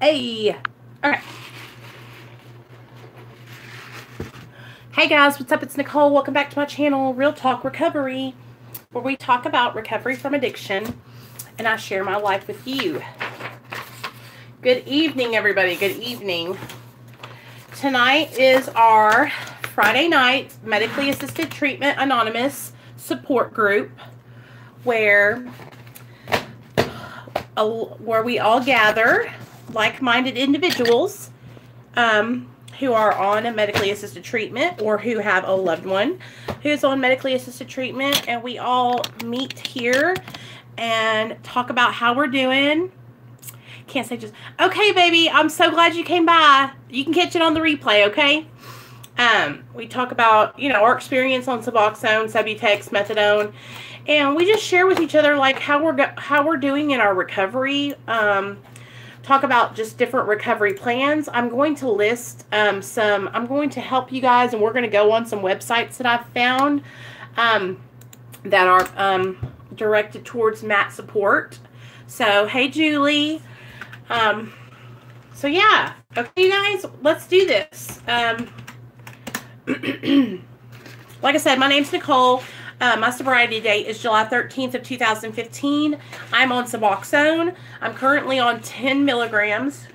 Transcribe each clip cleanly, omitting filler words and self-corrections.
Hey. Okay. Hey guys, what's up? It's Nicole. Welcome back to my channel, Real Talk Recovery, where we talk about recovery from addiction and I share my life with you. Good evening, everybody. Good evening. Tonight is our Friday night Medically Assisted Treatment Anonymous support group where we all gather like-minded individuals who are on a medically assisted treatment or who have a loved one who's on medically assisted treatment, and we all meet here and talk about how we're doing. Can't say just, okay, baby, I'm so glad you came by. You can catch it on the replay, okay? We talk about, our experience on Suboxone, Subutex, Methadone, and we just share with each other like how we're doing in our recovery. Talk about just different recovery plans. I'm going to list I'm going to help you guys, and we're going to go on some websites that I've found that are directed towards MAT support. So, hey, Julie. So, yeah. Okay, you guys, let's do this. Like I said, my name's Nicole. My sobriety date is July 13th of 2015. I'm on Suboxone. I'm currently on 10 milligrams.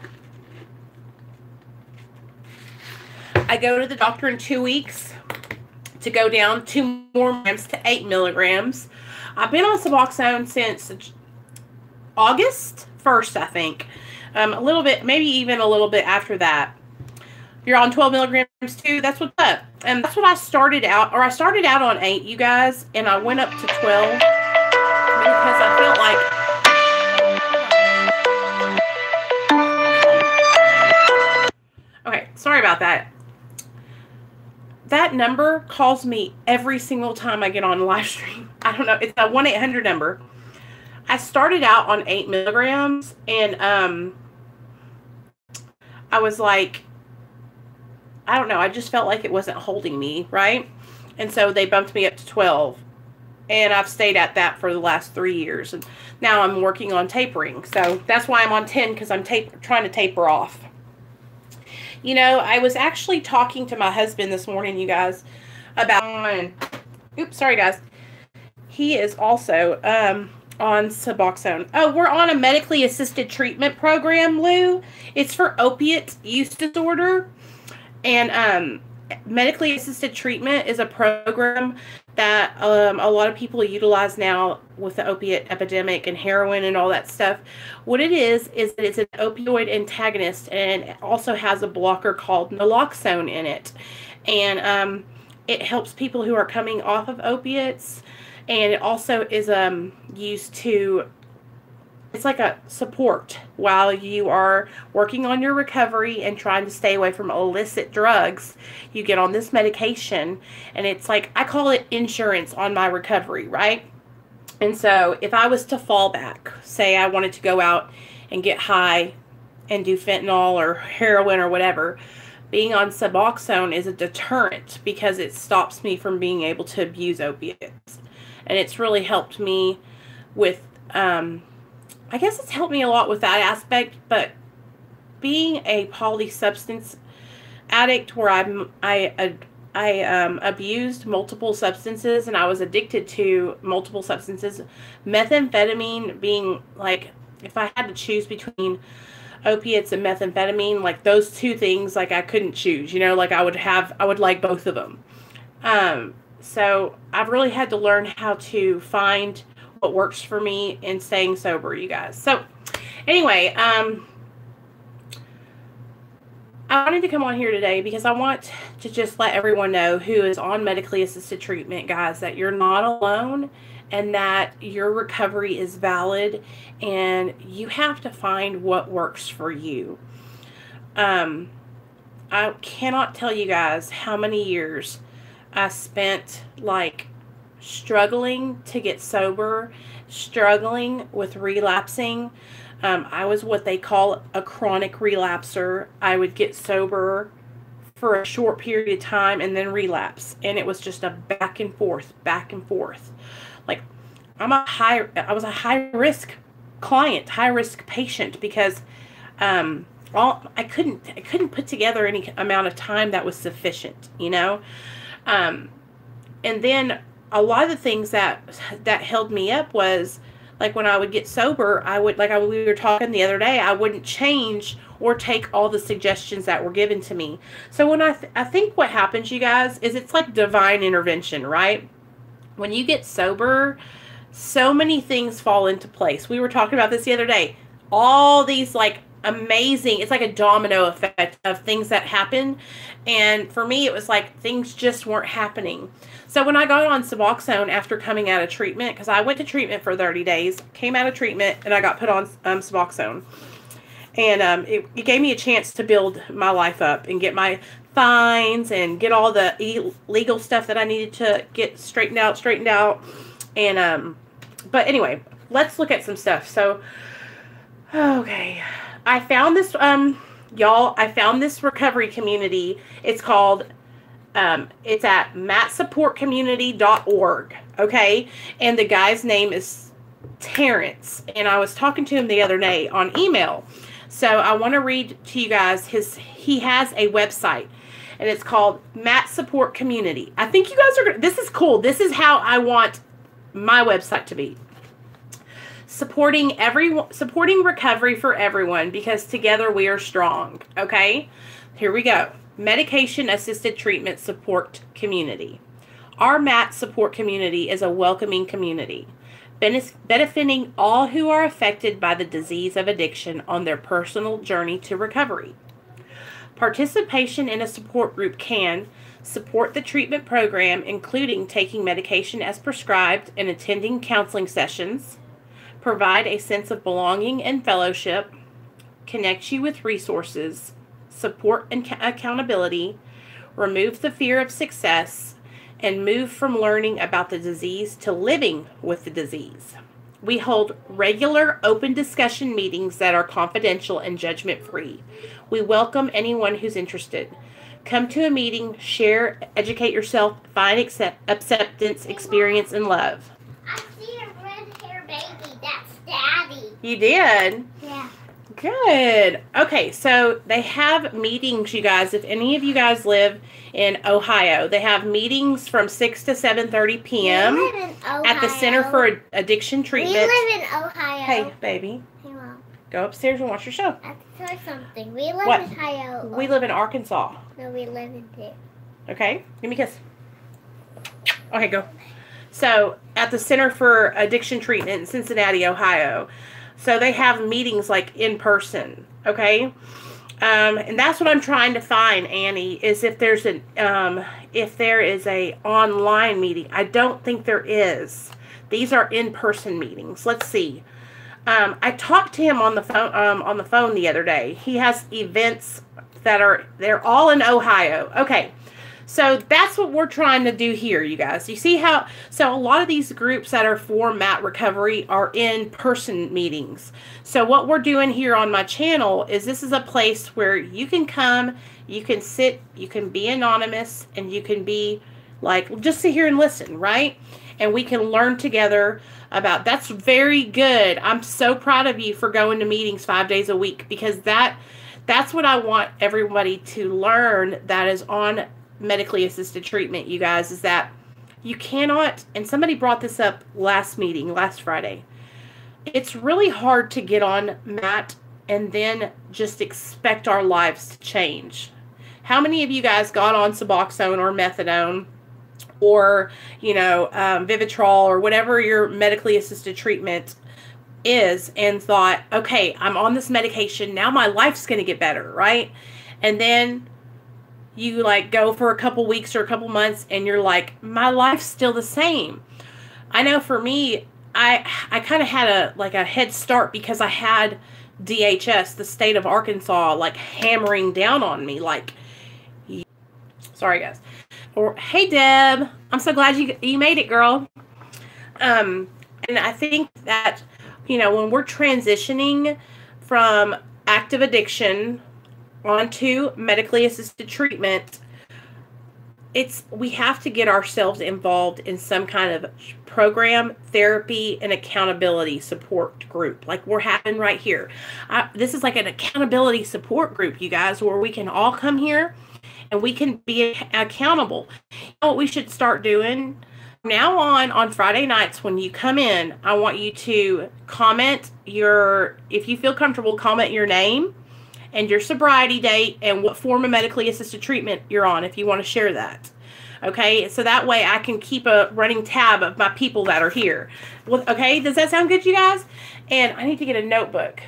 I go to the doctor in 2 weeks to go down 2 more milligrams to 8 milligrams. I've been on Suboxone since August 1st, I think. A little bit, maybe even a little bit after that. You're on 12 milligrams too. That's what's up. And that's what I started out, or I started out on 8, you guys, and I went up to 12 because I felt like, okay, sorry about that. That number calls me every single time I get on a live stream. I don't know. It's a 1-800 number. I started out on 8 milligrams, and I was like, I don't know. I just felt like it wasn't holding me, right? And so they bumped me up to 12. And I've stayed at that for the last 3 years. And now I'm working on tapering. So that's why I'm on 10, because I'm trying to taper off. I was actually talking to my husband this morning, you guys, about... Oops, sorry, guys. He is also on Suboxone. Oh, we're on a medically assisted treatment program, Lou. It's for opiate use disorder. And medically assisted treatment is a program that a lot of people utilize now with the opiate epidemic and heroin and all that stuff. What it is that it's an opioid antagonist, and it also has a blocker called naloxone in it. And it helps people who are coming off of opiates, and it also is used to... It's like a support while you are working on your recovery and trying to stay away from illicit drugs. You get on this medication, and it's like, I call it insurance on my recovery, right? And so if I was to fall back, say I wanted to go out and get high and do fentanyl or heroin or whatever, being on Suboxone is a deterrent because it stops me from being able to abuse opiates. And it's really helped me with... I guess it's helped me a lot with that aspect, but being a polysubstance addict where I abused multiple substances and I was addicted to multiple substances, methamphetamine being like, if I had to choose between opiates and methamphetamine, like those two things, like I couldn't choose, like I would like both of them. So I've really had to learn how to find what works for me in staying sober, you guys. So anyway, I wanted to come on here today because I want to just let everyone know who is on medically assisted treatment, guys, that you're not alone and that your recovery is valid and you have to find what works for you. I cannot tell you guys how many years I spent like struggling to get sober, struggling with relapsing. I was what they call a chronic relapser. I would get sober for a short period of time and then relapse, and it was just a back and forth. Like I was a high risk client, high risk patient, because I couldn't put together any amount of time that was sufficient, you know. Um, and then a lot of the things that held me up was like when I would get sober, I would like we were talking the other day, I wouldn't change or take all the suggestions that were given to me. So when I think what happens, you guys, is it's like divine intervention, right? When you get sober, so many things fall into place. We were talking about this the other day. All these like amazing, it's like a domino effect of things that happen. And for me, it was like things just weren't happening. So when I got on Suboxone after coming out of treatment, because I went to treatment for 30 days, came out of treatment, and I got put on Suboxone. And it gave me a chance to build my life up and get my fines and get all the legal stuff that I needed to get straightened out. And, but anyway, let's look at some stuff. So, okay. I found this, y'all, I found this recovery community. It's called, it's at matsupportcommunity.org. Okay. And the guy's name is Terrence. And I was talking to him the other day on email. So I want to read to you guys he has a website. And it's called Mat Support Community. I think you guys are, this is cool. This is how I want my website to be. Supporting recovery for everyone, because together we are strong. Okay? Here we go. Medication Assisted Treatment Support Community. Our MAT Support Community is a welcoming community, benefiting all who are affected by the disease of addiction on their personal journey to recovery. Participation in a support group can support the treatment program, including taking medication as prescribed and attending counseling sessions, provide a sense of belonging and fellowship, connect you with resources, support and accountability, remove the fear of success, and move from learning about the disease to living with the disease. We hold regular open discussion meetings that are confidential and judgment-free. We welcome anyone who's interested. Come to a meeting, share, educate yourself, find acceptance, experience, and love. I see a red-haired baby. That's Daddy. You did? Yeah. Good. Okay, so they have meetings, you guys. If any of you guys live in Ohio, they have meetings from 6 to 7:30 p.m. We live in Ohio. At the Center for Addiction Treatment. We live in Ohio. Hey, baby. Hey, Mom. Go upstairs and watch your show. I have to tell you something. We live What? in Ohio. We live in Arkansas. No, we live in there. Okay? Give me a kiss. Okay, go. So, at the Center for Addiction Treatment in Cincinnati, Ohio. So, they have meetings like in person. Okay? And that's what I'm trying to find, Annie, is if there is a online meeting. I don't think there is. These are in-person meetings. Let's see. I talked to him on the phone the other day. He has events they're all in Ohio. Okay. So that's what we're trying to do here, you guys. You see how, so a lot of these groups that are for MAT recovery are in-person meetings. So what we're doing here on my channel is this is a place where you can come, you can sit, you can be anonymous, and you can be like, just sit here and listen, right? And we can learn together about, that's very good. I'm so proud of you for going to meetings 5 days a week, because that's what I want everybody to learn that is on medically assisted treatment, you guys, is that you cannot, and somebody brought this up last Friday, it's really hard to get on MAT and then just expect our lives to change. How many of you guys got on Suboxone or methadone or, Vivitrol or whatever your medically assisted treatment is and thought, okay, I'm on this medication, now my life's going to get better, right? And then you go for a couple weeks or a couple months and you're like, my life's still the same. I know for me, I kind of had a head start because I had DHS, the state of Arkansas, hammering down on me. Sorry guys. Or, hey Deb, I'm so glad you made it, girl. And I think that, when we're transitioning from active addiction onto medically assisted treatment, we have to get ourselves involved in some kind of program, therapy, and accountability support group, like we're having right here. This is like an accountability support group, you guys, where we can all come here and we can be accountable. You know what we should start doing? Now on Friday nights when you come in, I want you to comment if you feel comfortable, comment your name and your sobriety date and what form of medically assisted treatment you're on if you want to share that. Okay, so that way I can keep a running tab of my people that are here. Well, okay, does that sound good, you guys? And I need to get a notebook.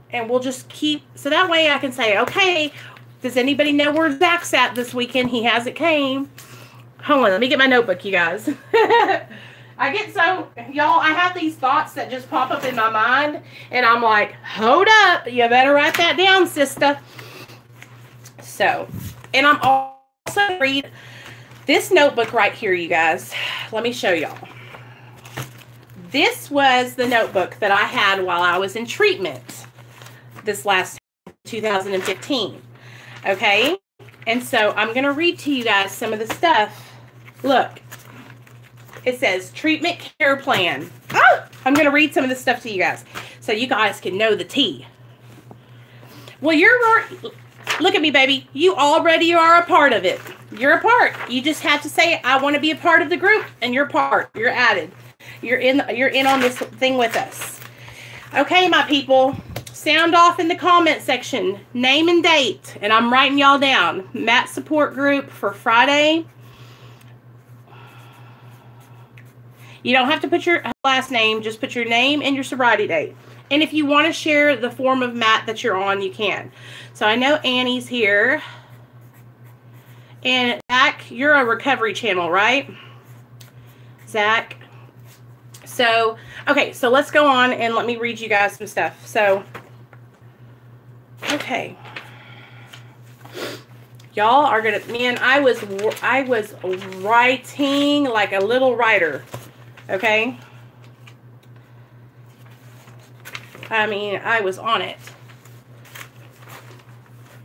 And we'll just keep, so that way I can say, okay, does anybody know where Zach's at this weekend? He hasn't came. Hold on, let me get my notebook, you guys. I get so, y'all, I have these thoughts that just pop up in my mind, and I'm like, hold up, you better write that down, sister. So, and I'm also read this notebook right here, you guys. Let me show y'all. This was the notebook that I had while I was in treatment this last 2015. Okay? And so I'm going to read to you guys some of the stuff. Look. It says treatment care plan. I'm going to read some of this stuff to you guys so you guys can know the tea. Well, look at me, baby. You already are a part of it. You're a part. You just have to say, I want to be a part of the group, and you're part. You're added. You're in on this thing with us. Okay, my people. Sound off in the comment section. Name and date. And I'm writing y'all down. Matt support group for Friday. You don't have to put your last name. Just put your name and your sobriety date. And if you want to share the form of Matt that you're on, you can. So I know Annie's here. And Zach, you're a recovery channel, right? Zach. So, okay, so let's go on and let me read you guys some stuff. So, okay. Y'all are going to, man, I was writing like a little writer. Okay? I mean, I was on it.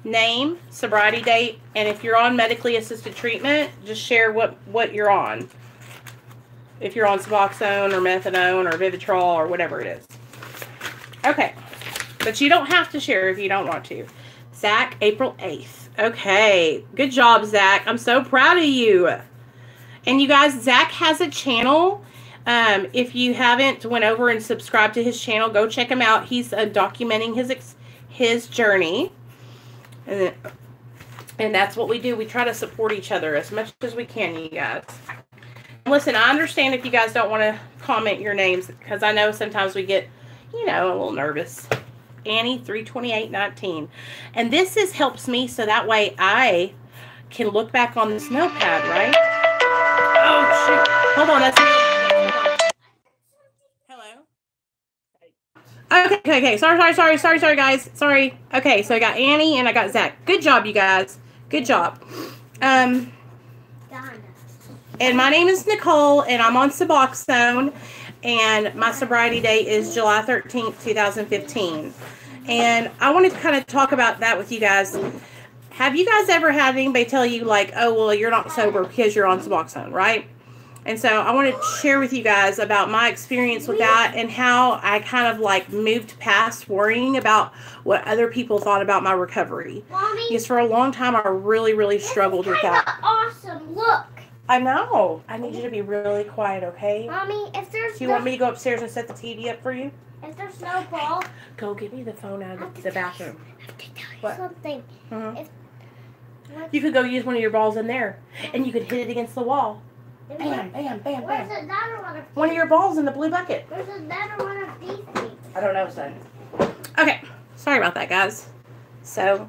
Name, sobriety date, and if you're on medically assisted treatment, just share what you're on. If you're on Suboxone or methadone or Vivitrol or whatever it is. Okay. But you don't have to share if you don't want to. Zach, April 8th. Okay. Good job, Zach. I'm so proud of you. And you guys, Zach has a channel. If you haven't went over and subscribed to his channel, go check him out. He's documenting his journey. And that's what we do. We try to support each other as much as we can, you guys. Listen, I understand if you guys don't want to comment your names, because I know sometimes we get, you know, a little nervous. Annie, 32819. And this helps me so that way I can look back on this notepad, right? Oh, shoot. Hold on, that's me. Hello? Okay. Sorry, guys. Sorry. Okay, so I got Annie and I got Zach. Good job, you guys. Good job. And my name is Nicole, and I'm on Suboxone, and my sobriety date is July 13th, 2015. And I wanted to kind of talk about that with you guys. Have you guys ever had anybody tell you, like, oh, well, you're not sober because you're on Suboxone, right? And so I wanted to share with you guys about my experience with that and how I kind of, like, moved past worrying about what other people thought about my recovery. Mommy, because for a long time, I really, really struggled with that. Awesome, look. I know. I need you to be really quiet, okay? Mommy, if there's Do you want me to go upstairs and set the TV up for you? If there's no ball... Go get me the phone out of the bathroom. I have to tell you What? something. Mm-hmm. You could go use one of your balls in there, and you could hit it against the wall. Bam, bam, bam, Where's bam. another one of these? One of your balls in the blue bucket. Where's another one of these things? I don't know, son. Okay. Sorry about that, guys. So...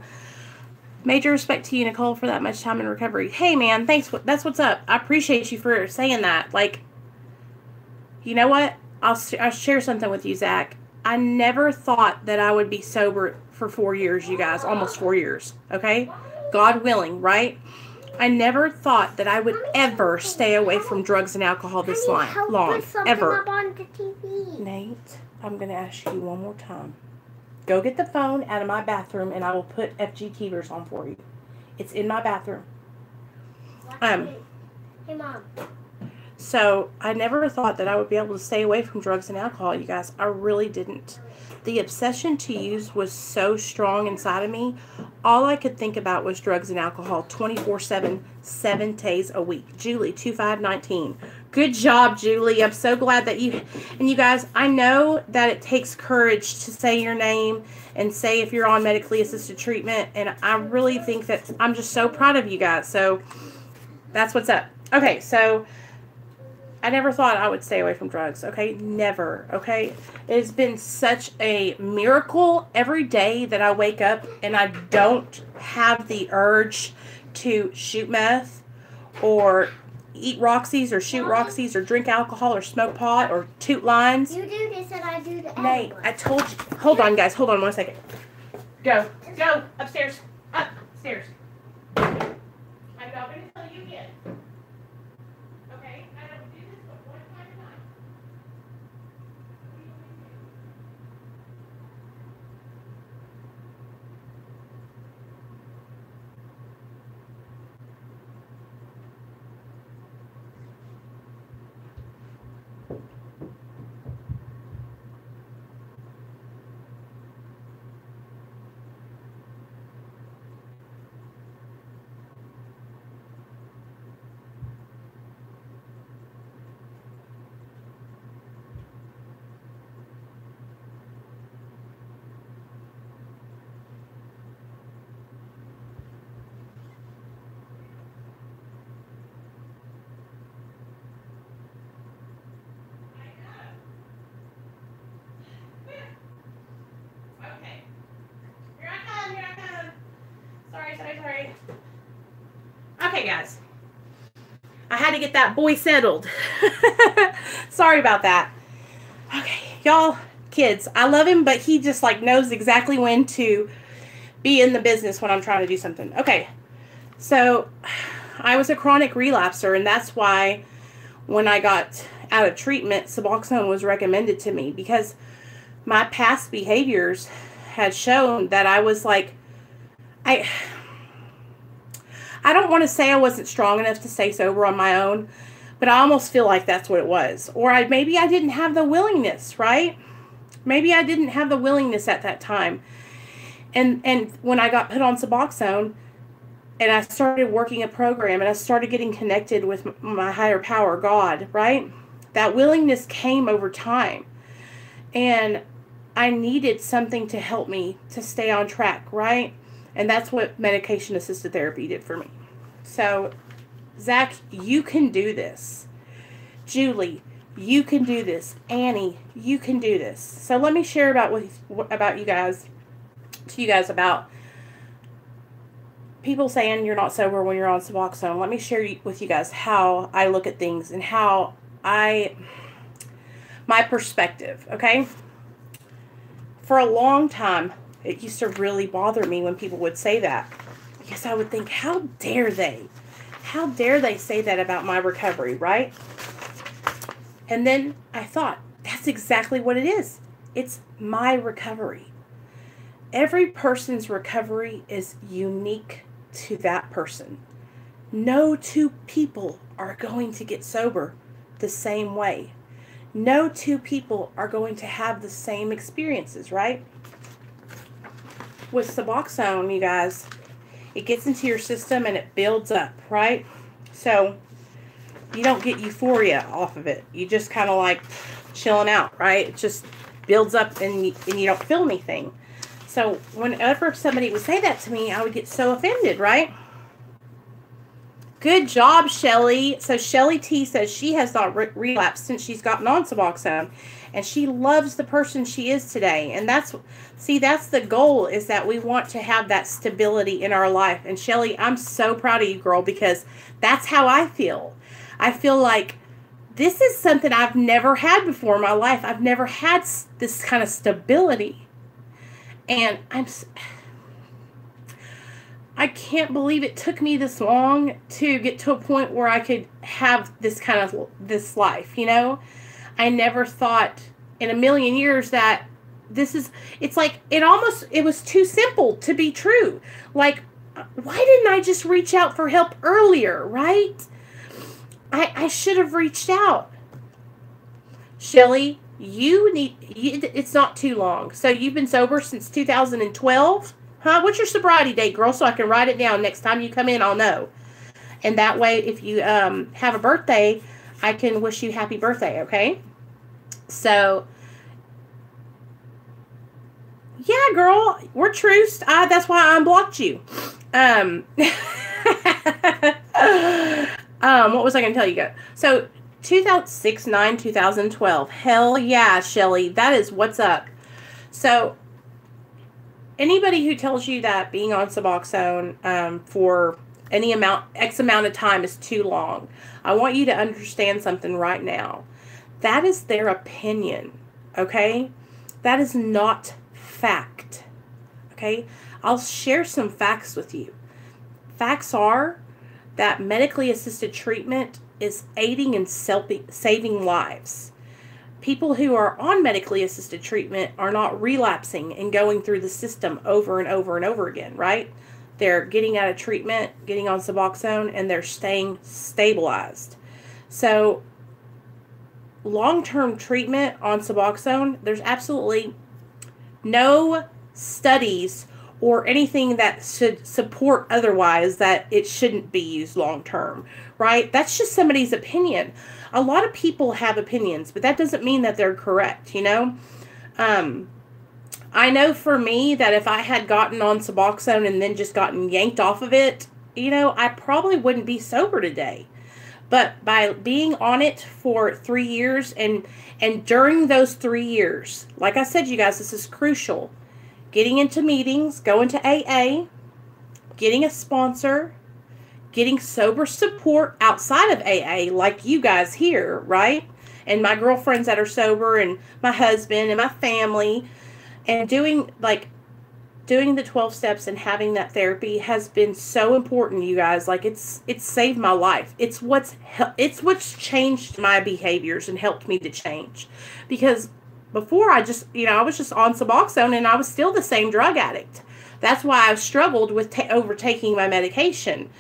major respect to you, Nicole, for that much time in recovery. Hey, man, thanks. That's what's up. I appreciate you for saying that. Like, you know what? I'll share something with you, Zach. I never thought that I would be sober for 4 years, you guys. Almost 4 years. Okay? God willing, right? I never thought that I would ever stay away from drugs and alcohol this long. Ever. Up on the TV. Nate, I'm going to ask you one more time. Go get the phone out of my bathroom, and I will put FGTVers on for you. It's in my bathroom. Hey, Mom. So I never thought that I would be able to stay away from drugs and alcohol, you guys. I really didn't. The obsession to use was so strong inside of me. All I could think about was drugs and alcohol 24/7, 7 days a week. Julie, 2519. Good job, Julie. I'm so glad that you, and you guys, I know that it takes courage to say your name and say if you're on medically assisted treatment. And I really think that I'm just so proud of you guys. So that's what's up. Okay, so I never thought I would stay away from drugs, okay? Never, okay? It's been such a miracle every day that I wake up and I don't have the urge to shoot meth or eat Roxy's or shoot Roxy's or drink alcohol or smoke pot or toot lines. You do this and I do the Nate, I told you. Hold on, guys. Hold on 1 second. Go. Go. Upstairs. Upstairs. I'm not going to tell you again. Okay? I don't do this but one time a night. Okay. Here I come, here I come. Sorry. Okay, guys. I had to get that boy settled. Sorry about that. Okay, y'all, kids, I love him, but he just like knows exactly when to be in the business when I'm trying to do something. Okay, so I was a chronic relapser, and that's why when I got out of treatment, Suboxone was recommended to me, because my past behaviors had shown that I was like, I don't want to say I wasn't strong enough to stay sober on my own, but I almost feel like that's what it was. Or maybe I didn't have the willingness, right? Maybe I didn't have the willingness at that time. And when I got put on Suboxone and I started working a program and I started getting connected with my higher power, God, right? That willingness came over time. And I needed something to help me to stay on track, right? And that's what medication-assisted therapy did for me. So, Zach, you can do this. Julie, you can do this. Annie, you can do this. So let me share about you guys about people saying you're not sober when you're on Suboxone. Let me share with you guys how I look at things and how my perspective, okay? For a long time, it used to really bother me when people would say that, because I would think, how dare they? How dare they say that about my recovery, right? And then I thought, that's exactly what it is. It's my recovery. Every person's recovery is unique to that person. No two people are going to get sober the same way. No two people are going to have the same experiences, right? With Suboxone, you guys, it gets into your system and it builds up, right? So you don't get euphoria off of it. You just kind of like chilling out, right? It just builds up and you don't feel anything. So whenever somebody would say that to me, I would get so offended, right? Good job, Shelly. So Shelly T says she has not relapsed since she's gotten on Suboxone, and she loves the person she is today. And that's the goal, is that we want to have that stability in our life. And Shelly, I'm so proud of you, girl, because that's how I feel. I feel like this is something I've never had before in my life. I've never had this kind of stability. And I can't believe it took me this long to get to a point where I could have this life, you know? I never thought in a million years that it's like, it was too simple to be true. Like, why didn't I just reach out for help earlier, right? I should have reached out. Shelly, it's not too long. So you've been sober since 2012? Huh? What's your sobriety date, girl? So I can write it down. Next time you come in, I'll know. And that way, if you have a birthday, I can wish you happy birthday, okay? So, yeah, girl, we're truce. That's why I unblocked you. What was I going to tell you guys? So, 2006, 9, 2012. Hell yeah, Shelly. That is what's up. So, anybody who tells you that being on Suboxone for X amount of time is too long, I want you to understand something right now. That is their opinion, okay? That is not fact, okay? I'll share some facts with you. Facts are that medically assisted treatment is aiding in saving lives. People who are on medically assisted treatment are not relapsing and going through the system over and over and over again, right? They're getting out of treatment, getting on Suboxone, and they're staying stabilized. So, long-term treatment on Suboxone, there's absolutely no studies or anything that should support otherwise that it shouldn't be used long-term, right? That's just somebody's opinion. A lot of people have opinions, but that doesn't mean that they're correct, you know? I know for me that if I had gotten on Suboxone and then just gotten yanked off of it, you know, I probably wouldn't be sober today. But by being on it for 3 years and during those 3 years, like I said, you guys, this is crucial. Getting into meetings, going to AA, getting a sponsor, getting sober support outside of AA, like you guys here, right? And my girlfriends that are sober and my husband and my family, and doing the 12 steps and having that therapy has been so important, you guys. Like it's saved my life. It's what's changed my behaviors and helped me to change. Because before I was just on Suboxone and I was still the same drug addict. That's why I've struggled with overtaking my medication.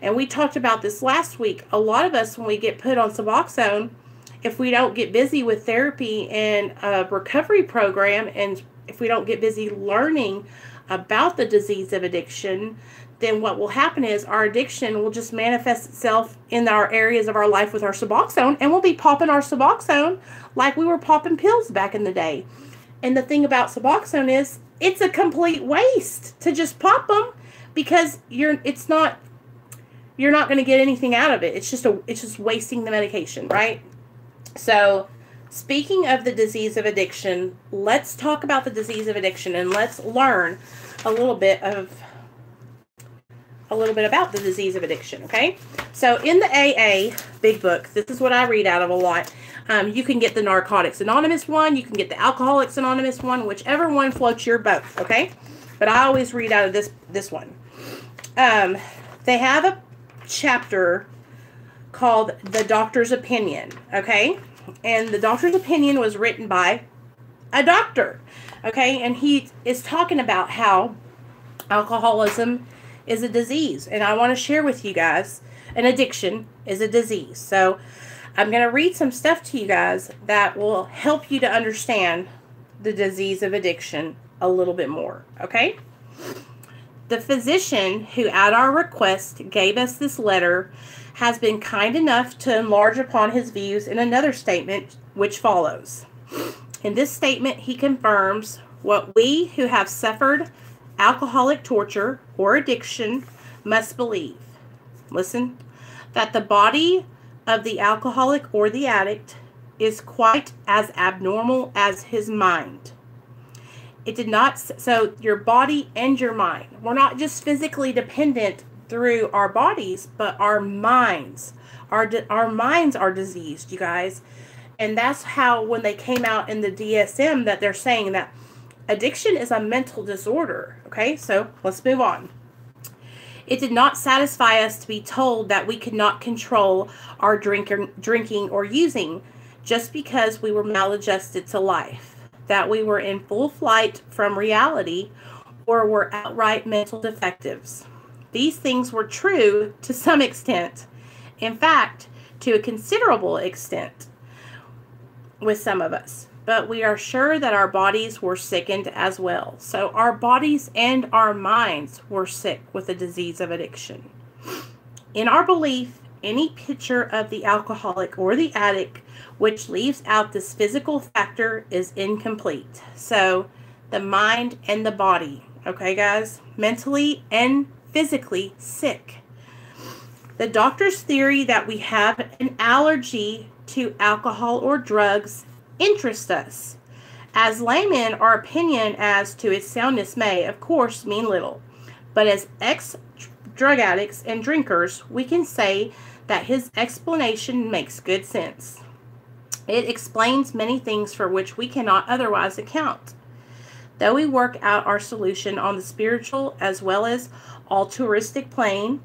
And we talked about this last week. A lot of us, when we get put on Suboxone, if we don't get busy with therapy and a recovery program, and if we don't get busy learning about the disease of addiction, then what will happen is our addiction will just manifest itself in our areas of our life with our Suboxone, and we'll be popping our Suboxone like we were popping pills back in the day. And the thing about Suboxone is it's a complete waste to just pop them, because you're not going to get anything out of it. It's just wasting the medication, right? So, speaking of the disease of addiction, let's talk about the disease of addiction and let's learn a little bit about the disease of addiction, okay? So in the AA Big Book, this is what I read out of a lot. You can get the Narcotics Anonymous one, you can get the Alcoholics Anonymous one, whichever one floats your boat, okay? But I always read out of this one. They have a chapter called The Doctor's Opinion, okay? And the doctor's opinion was written by a doctor, okay? And he is talking about how alcoholism is a disease. And I want to share with you guys, an addiction is a disease. So I'm going to read some stuff to you guys that will help you to understand the disease of addiction a little bit more, okay? The physician who, at our request, gave us this letter has been kind enough to enlarge upon his views in another statement which follows. In this statement, he confirms what we who have suffered alcoholic torture or addiction must believe. Listen, that the body of the alcoholic or the addict is quite as abnormal as his mind. It did not, so your body and your mind. We're not just physically dependent through our bodies, but our minds. Our minds are diseased, you guys. And that's how, when they came out in the DSM, that they're saying that addiction is a mental disorder. Okay, so let's move on. It did not satisfy us to be told that we could not control our drinking or using just because we were maladjusted to life, that we were in full flight from reality, or were outright mental defectives. These things were true to some extent. In fact, to a considerable extent with some of us. But we are sure that our bodies were sickened as well. So our bodies and our minds were sick with the disease of addiction. In our belief, any picture of the alcoholic or the addict which leaves out this physical factor is incomplete. So the mind and the body, okay guys, mentally and physically sick. The doctor's theory that we have an allergy to alcohol or drugs interests us. As laymen, our opinion as to its soundness may, of course, mean little. But as ex-drug addicts and drinkers, we can say that his explanation makes good sense. It explains many things for which we cannot otherwise account. Though we work out our solution on the spiritual as well as altruistic plane,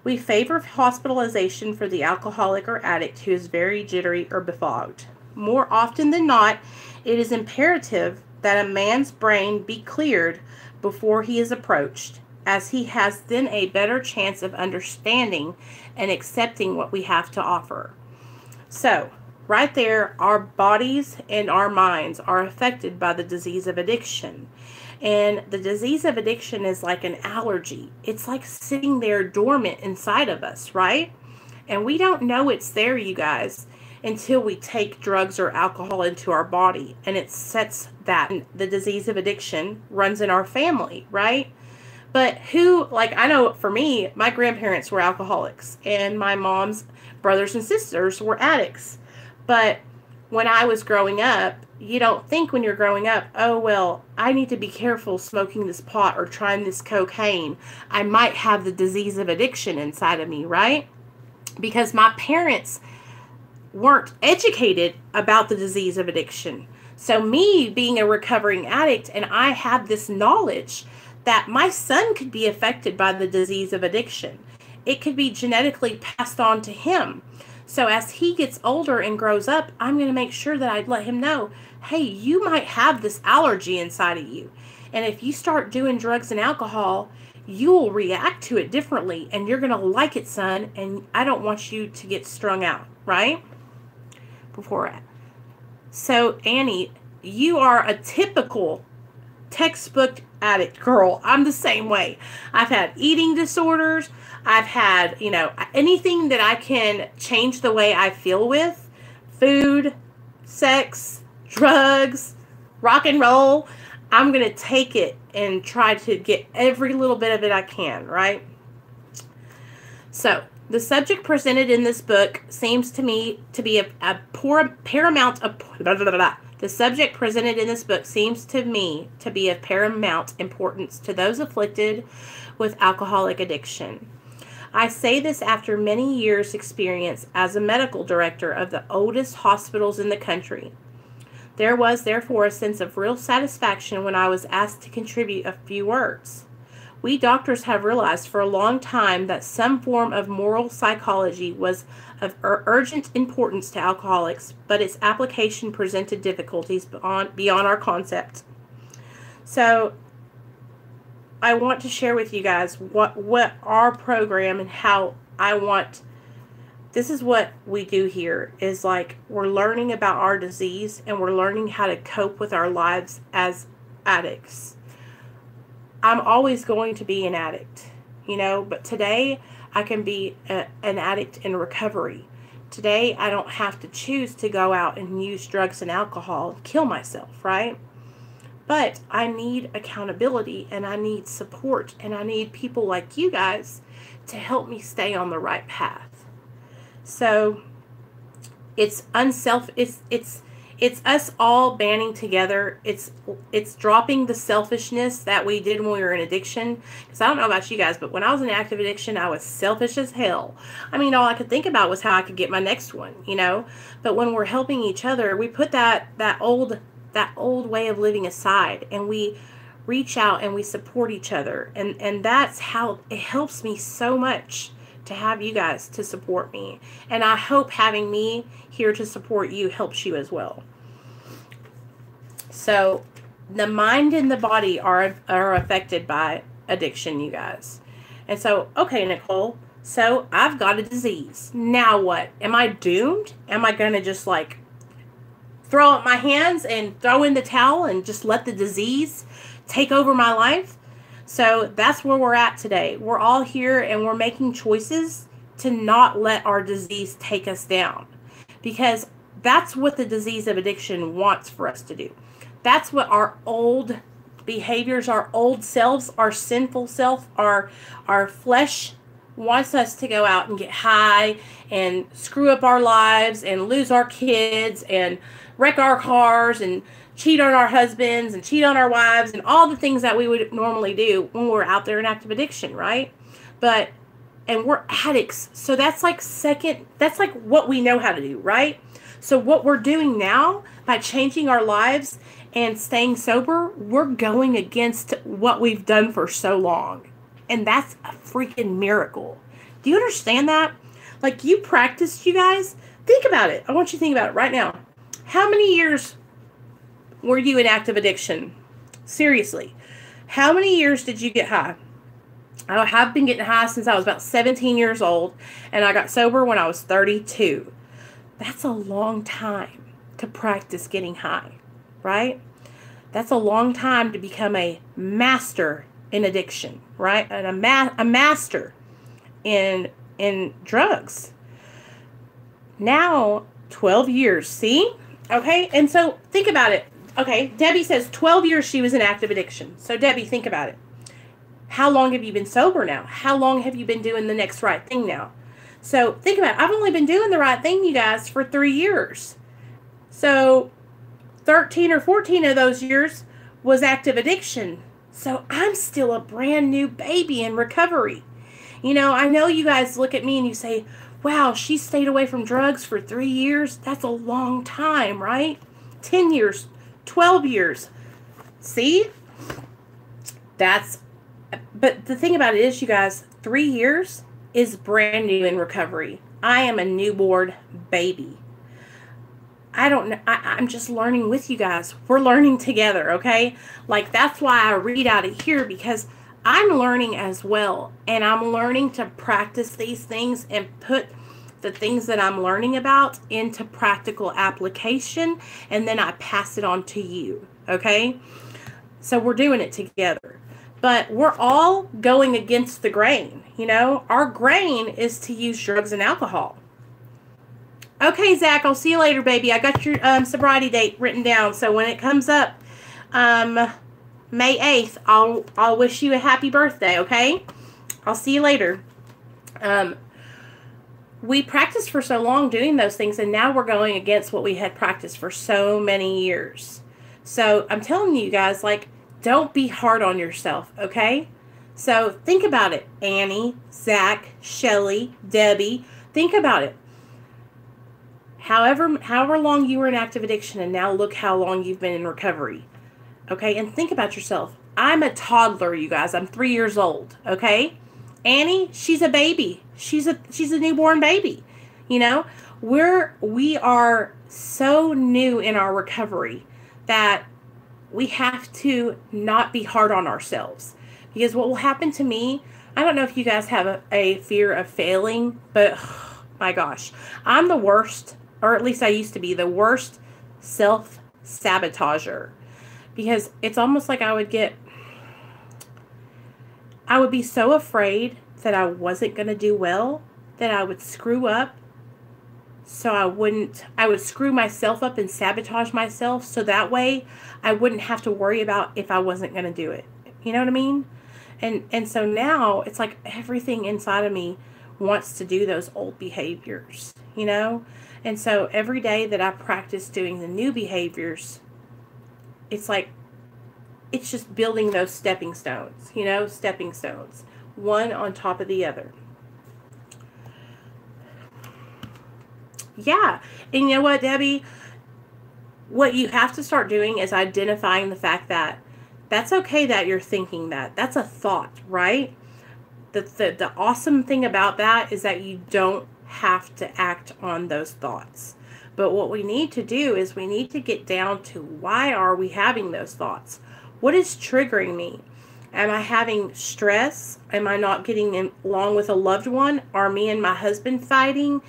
we favor hospitalization for the alcoholic or addict who is very jittery or befogged. More often than not, it is imperative that a man's brain be cleared before he is approached, as he has then a better chance of understanding and accepting what we have to offer. So, right there, our bodies and our minds are affected by the disease of addiction. And the disease of addiction is like an allergy. It's like sitting there dormant inside of us, right? And we don't know it's there, you guys, until we take drugs or alcohol into our body. And it sets that. The disease of addiction runs in our family, right? But I know for me, my grandparents were alcoholics. And my mom's brothers and sisters were addicts. But when I was growing up, you don't think when you're growing up, oh, well, I need to be careful smoking this pot or trying this cocaine. I might have the disease of addiction inside of me, right? Because my parents weren't educated about the disease of addiction. So me being a recovering addict, and I have this knowledge that my son could be affected by the disease of addiction. It could be genetically passed on to him. So as he gets older and grows up, I'm going to make sure that I let him know, hey, you might have this allergy inside of you. And if you start doing drugs and alcohol, you will react to it differently. And you're going to like it, son. And I don't want you to get strung out, right? So, Annie, you are a typical textbook addict girl. I'm the same way. I've had eating disorders. I've had, anything that I can change the way I feel with. Food, sex, drugs, rock and roll. I'm going to take it and try to get every little bit of it I can, right? So, the subject presented in this book seems to me to be The subject presented in this book seems to me to be of paramount importance to those afflicted with alcoholic addiction. I say this after many years' experience as a medical director of the oldest hospitals in the country. There was, therefore, a sense of real satisfaction when I was asked to contribute a few words. We doctors have realized for a long time that some form of moral psychology was of urgent importance to alcoholics, but its application presented difficulties beyond our concept. So, I want to share with you guys what our program and how this is what we do here, is like we're learning about our disease and we're learning how to cope with our lives as addicts. I'm always going to be an addict, but today I can be an addict in recovery. Today I don't have to choose to go out and use drugs and alcohol and kill myself, right? But I need accountability and I need support and I need people like you guys to help me stay on the right path. So it's us all banding together. It's dropping the selfishness that we did when we were in addiction. Because I don't know about you guys, but when I was in active addiction, I was selfish as hell. I mean, all I could think about was how I could get my next one, But when we're helping each other, we put that old way of living aside, and we reach out and we support each other. And that's how it helps me so much to have you guys to support me. And I hope having me here to support you helps you as well. So the mind and the body are affected by addiction, you guys. And so, okay, Nicole, So I've got a disease. Now what? Am I doomed? Am I going to just like throw up my hands and throw in the towel and just let the disease take over my life? So that's where we're at today. We're all here and we're making choices to not let our disease take us down, because that's what the disease of addiction wants for us to do. That's what our old behaviors, our old selves, our sinful self, our flesh wants us to go out and get high and screw up our lives and lose our kids and wreck our cars and cheat on our husbands and cheat on our wives and all the things that we would normally do when we're out there in active addiction, right? And we're addicts. So that's like what we know how to do, right? So what we're doing now by changing our lives and staying sober, we're going against what we've done for so long. And that's a freaking miracle. Do you understand that? Like, you practiced, you guys. Think about it. I want you to think about it right now. How many years were you in active addiction? Seriously. How many years did you get high? I have been getting high since I was about 17 years old, and I got sober when I was 32. That's a long time to practice getting high, right? That's a long time to become a master in addiction, right? And a master in drugs. Now, 12 years, see? Okay, and so think about it. Okay, Debbie says 12 years she was in active addiction. So Debbie, think about it. How long have you been sober now? How long have you been doing the next right thing now? So think about it. I've only been doing the right thing, you guys, for 3 years. So 13 or 14 of those years was active addiction. So I'm still a brand new baby in recovery. You know, I know you guys look at me and you say, wow, she stayed away from drugs for 3 years. That's a long time, right? 10 years, 12 years. See? But the thing about it is, you guys, 3 years is brand new in recovery. I am a newborn baby. I don't know. I'm just learning with you guys. We're learning together, okay? Like, that's why I read out of here, because I'm learning as well. And I'm learning to practice these things and put the things that I'm learning about into practical application. And then I pass it on to you, okay? So we're doing it together. But we're all going against the grain, you know? Our grain is to use drugs and alcohol. Okay, Zach, I'll see you later, baby. I got your sobriety date written down, so when it comes up May 8th, I'll wish you a happy birthday, okay? I'll see you later. We practiced for so long doing those things, and now we're going against what we had practiced for so many years. So I'm telling you guys, like, don't be hard on yourself, okay? So think about it. Annie, Zach, Shelly, Debbie, think about it. However long you were in active addiction, and now look how long you've been in recovery. Okay, and think about yourself. I'm a toddler, you guys. I'm 3 years old, okay? Annie, she's a baby. She's a newborn baby. You know, we are so new in our recovery that we have to not be hard on ourselves. Because what will happen to me, I don't know if you guys have a fear of failing, but oh, my gosh, I'm the worst, or at least I used to be the worst self-sabotager. Because it's almost like I would be so afraid that I wasn't going to do well, that I would screw up. So I would screw myself up and sabotage myself. So that way I wouldn't have to worry about if I wasn't going to do it. You know what I mean? And so now it's like everything inside of me wants to do those old behaviors, you know? And so every day that I practice doing the new behaviors, it's like, it's just building those stepping stones, you know, stepping stones, one on top of the other. Yeah. And you know what, Debbie? What you have to start doing is identifying the fact that that's okay that you're thinking that. That's a thought, right? The awesome thing about that is that you don't have to act on those thoughts. But what we need to do is we need to get down to, why are we having those thoughts? What is triggering me? Am I having stress? Am I not getting along with a loved one? Are me and my husband fighting?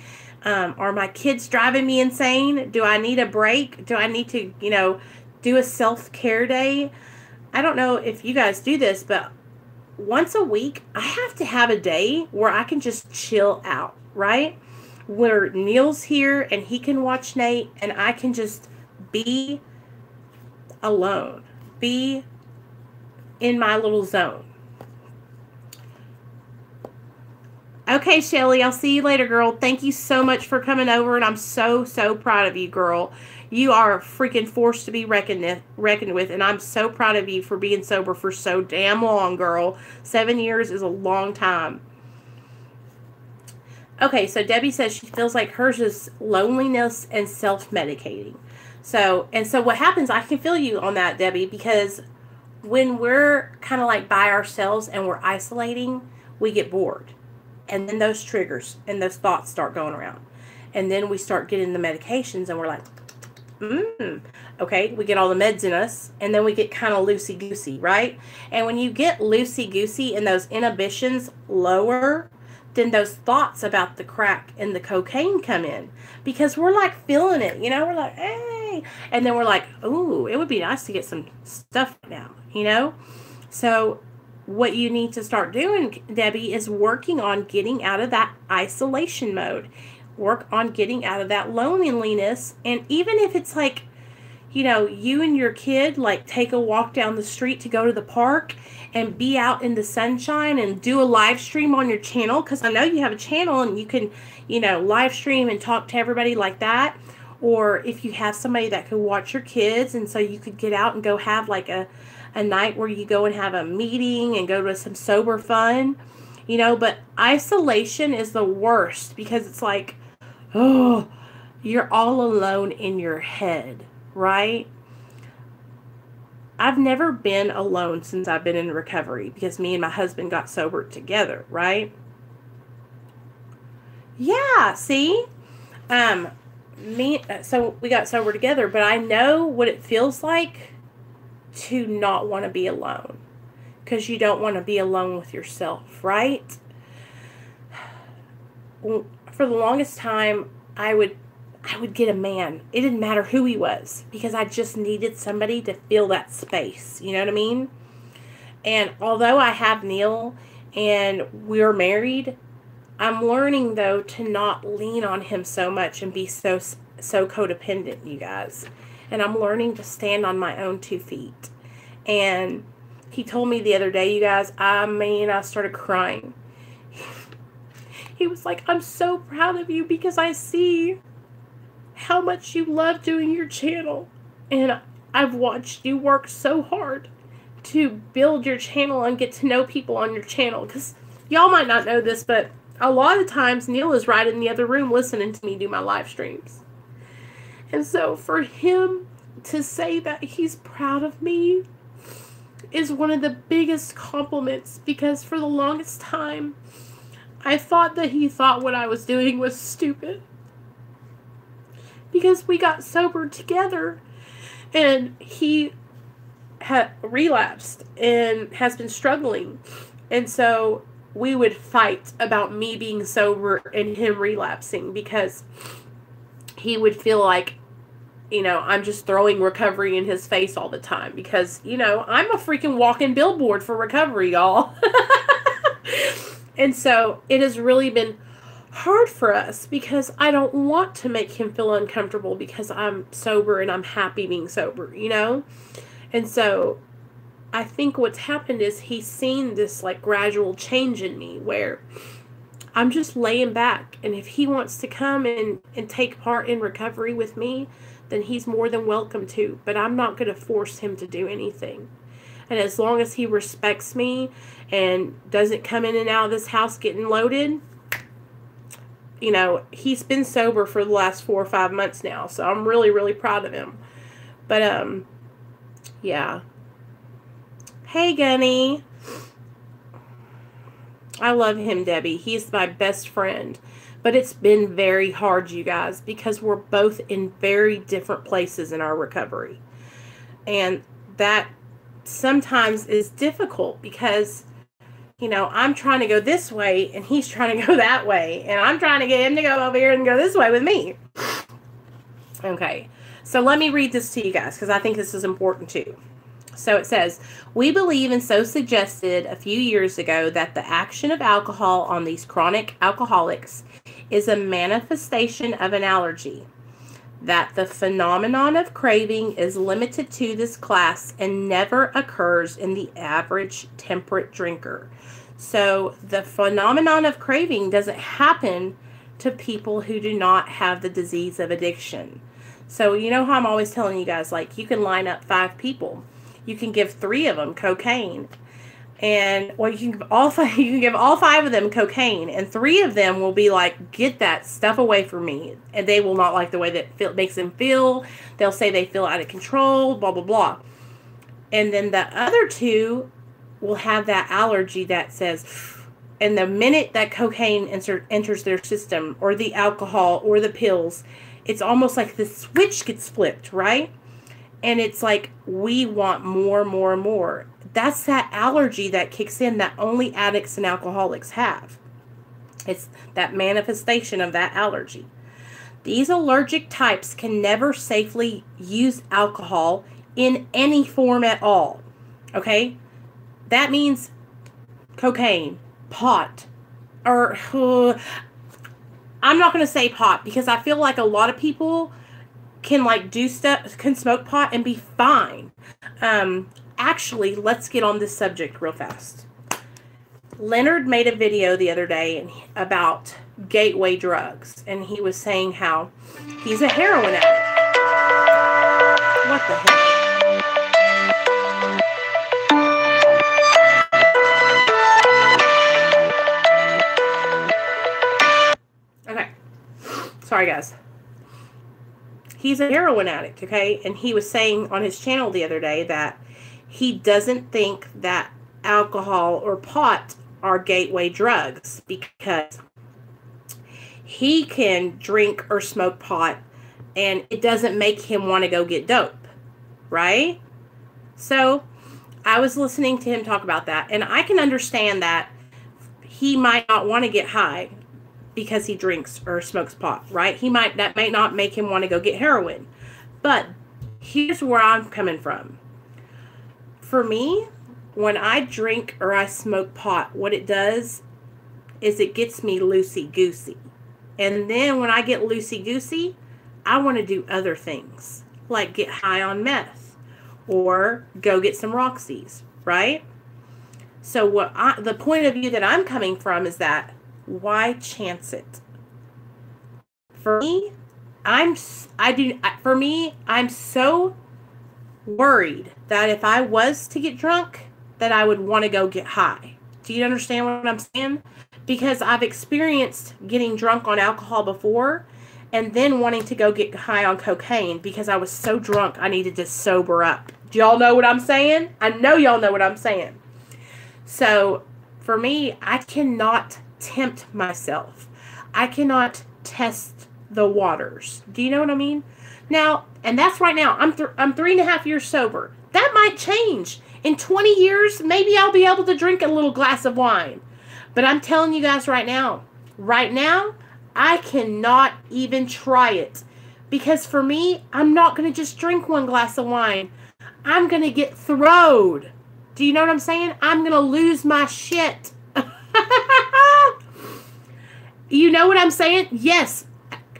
Are my kids driving me insane? Do I need a break? Do I need to, do a self-care day? I don't know if you guys do this, but once a week, I have to have a day where I can just chill out, right? Where Neil's here and he can watch Nate and I can just be alone, be in my little zone. Okay, Shelly, I'll see you later, girl. Thank you so much for coming over, and I'm so, so proud of you, girl. You are a freaking force to be reckoned with, and I'm so proud of you for being sober for so damn long, girl. 7 years is a long time. Okay, so Debbie says she feels like hers is loneliness and self-medicating. So what happens, I can feel you on that, Debbie, because when we're kind of like by ourselves and we're isolating, we get bored. And then those triggers and those thoughts start going around. And then we start getting the medications and we're like, okay, we get all the meds in us and then we get kind of loosey-goosey, right? And when you get loosey-goosey and those inhibitions lower, then those thoughts about the crack and the cocaine come in because we're like feeling it, we're like, hey, and then we're like, ooh, it would be nice to get some stuff now, So what you need to start doing, Debbie, is working on getting out of that isolation mode. Work on getting out of that loneliness. And even if it's like, you and your kid, like, take a walk down the street to go to the park and be out in the sunshine and do a live stream on your channel, because I know you have a channel and you can, live stream and talk to everybody like that. Or if you have somebody that could watch your kids, and so you could get out and go have like a night where you go and have a meeting and go to some sober fun, but isolation is the worst because it's like, oh, you're all alone in your head, right? I've never been alone since I've been in recovery because me and my husband got sober together, right? Yeah, see? So we got sober together, but I know what it feels like to not want to be alone, because you don't want to be alone with yourself, right? For the longest time, I would get a man. It didn't matter who he was, because I just needed somebody to fill that space. You know what I mean? And although I have Neil and we're married, I'm learning, though, to not lean on him so much and be so codependent, you guys. And I'm learning to stand on my own 2 feet. And he told me the other day, you guys, I started crying. He was like, I'm so proud of you because I see how much you love doing your channel. And I've watched you work so hard to build your channel and get to know people on your channel. Because y'all might not know this, but a lot of times Neil is right in the other room listening to me do my live streams. And so for him to say that he's proud of me is one of the biggest compliments, because for the longest time I thought that he thought what I was doing was stupid, because we got sober together and he had relapsed and has been struggling, and so we would fight about me being sober and him relapsing, because he would feel like, I'm just throwing recovery in his face all the time, because, I'm a freaking walking billboard for recovery, y'all. And so it has really been hard for us, because I don't want to make him feel uncomfortable because I'm sober and I'm happy being sober, And so I think what's happened is he's seen this like gradual change in me where I'm just laying back, and if he wants to come and take part in recovery with me, then he's more than welcome to, but I'm not going to force him to do anything. And as long as he respects me and doesn't come in and out of this house getting loaded, he's been sober for the last 4 or 5 months now, so I'm really, really proud of him. But, yeah. Hey, Gunny. I love him, Debbie. He's my best friend. But it's been very hard, you guys, because we're both in very different places in our recovery. And that sometimes is difficult because, you know, I'm trying to go this way and he's trying to go that way. And I'm trying to get him to go over here and go this way with me. Okay, so let me read this to you guys because I think this is important too. So it says, we believe and so suggested a few years ago that the action of alcohol on these chronic alcoholics is a manifestation of an allergy, that the phenomenon of craving is limited to this class and never occurs in the average temperate drinker. So the phenomenon of craving doesn't happen to people who do not have the disease of addiction. So you know how I'm always telling you guys, like, you can line up 5 people. You can give 3 of them cocaine. And, well, you can give all 5 of them cocaine, and 3 of them will be like, get that stuff away from me. And they will not like the way that makes them feel. They'll say they feel out of control, blah, blah, blah. And then the other 2 will have that allergy that says, and the minute that cocaine enters their system, or the alcohol, or the pills, it's almost like the switch gets flipped, right? And it's like, we want more, more, more. That's that allergy that kicks in that only addicts and alcoholics have. It's that manifestation of that allergy. These allergic types can never safely use alcohol in any form at all. Okay? That means cocaine, pot, or I'm not going to say pot because I feel like a lot of people can can smoke pot and be fine. Actually, let's get on this subject real fast. Leonard made a video the other day about gateway drugs, and he was saying how he's a heroin addict. What the heck? Okay. Sorry, guys. He's a heroin addict, okay? And he was saying on his channel the other day that he doesn't think that alcohol or pot are gateway drugs because he can drink or smoke pot and it doesn't make him want to go get dope, right? So I was listening to him talk about that, and I can understand that he might not want to get high because he drinks or smokes pot, right? That might not make him want to go get heroin. But here's where I'm coming from. For me, when I drink or I smoke pot, what it does is it gets me loosey-goosey. And then when I get loosey-goosey, I want to do other things, like get high on meth or go get some Roxy's, right? So the point of view that I'm coming from is that, why chance it? For me, I'm so worried that if I was to get drunk, that I would want to go get high. Do you understand what I'm saying? Because I've experienced getting drunk on alcohol before and then wanting to go get high on cocaine because I was so drunk I needed to sober up. Do y'all know what I'm saying? I know y'all know what I'm saying. So for me, I cannot tempt myself. I cannot test the waters. Do you know what I mean? Now, and that's right now. I'm 3.5 years sober. That might change. In 20 years, maybe I'll be able to drink a little glass of wine. But I'm telling you guys right now, I cannot even try it. Because for me, I'm not going to just drink one glass of wine. I'm going to get throwed. Do you know what I'm saying? I'm going to lose my shit. You know what I'm saying? Yes,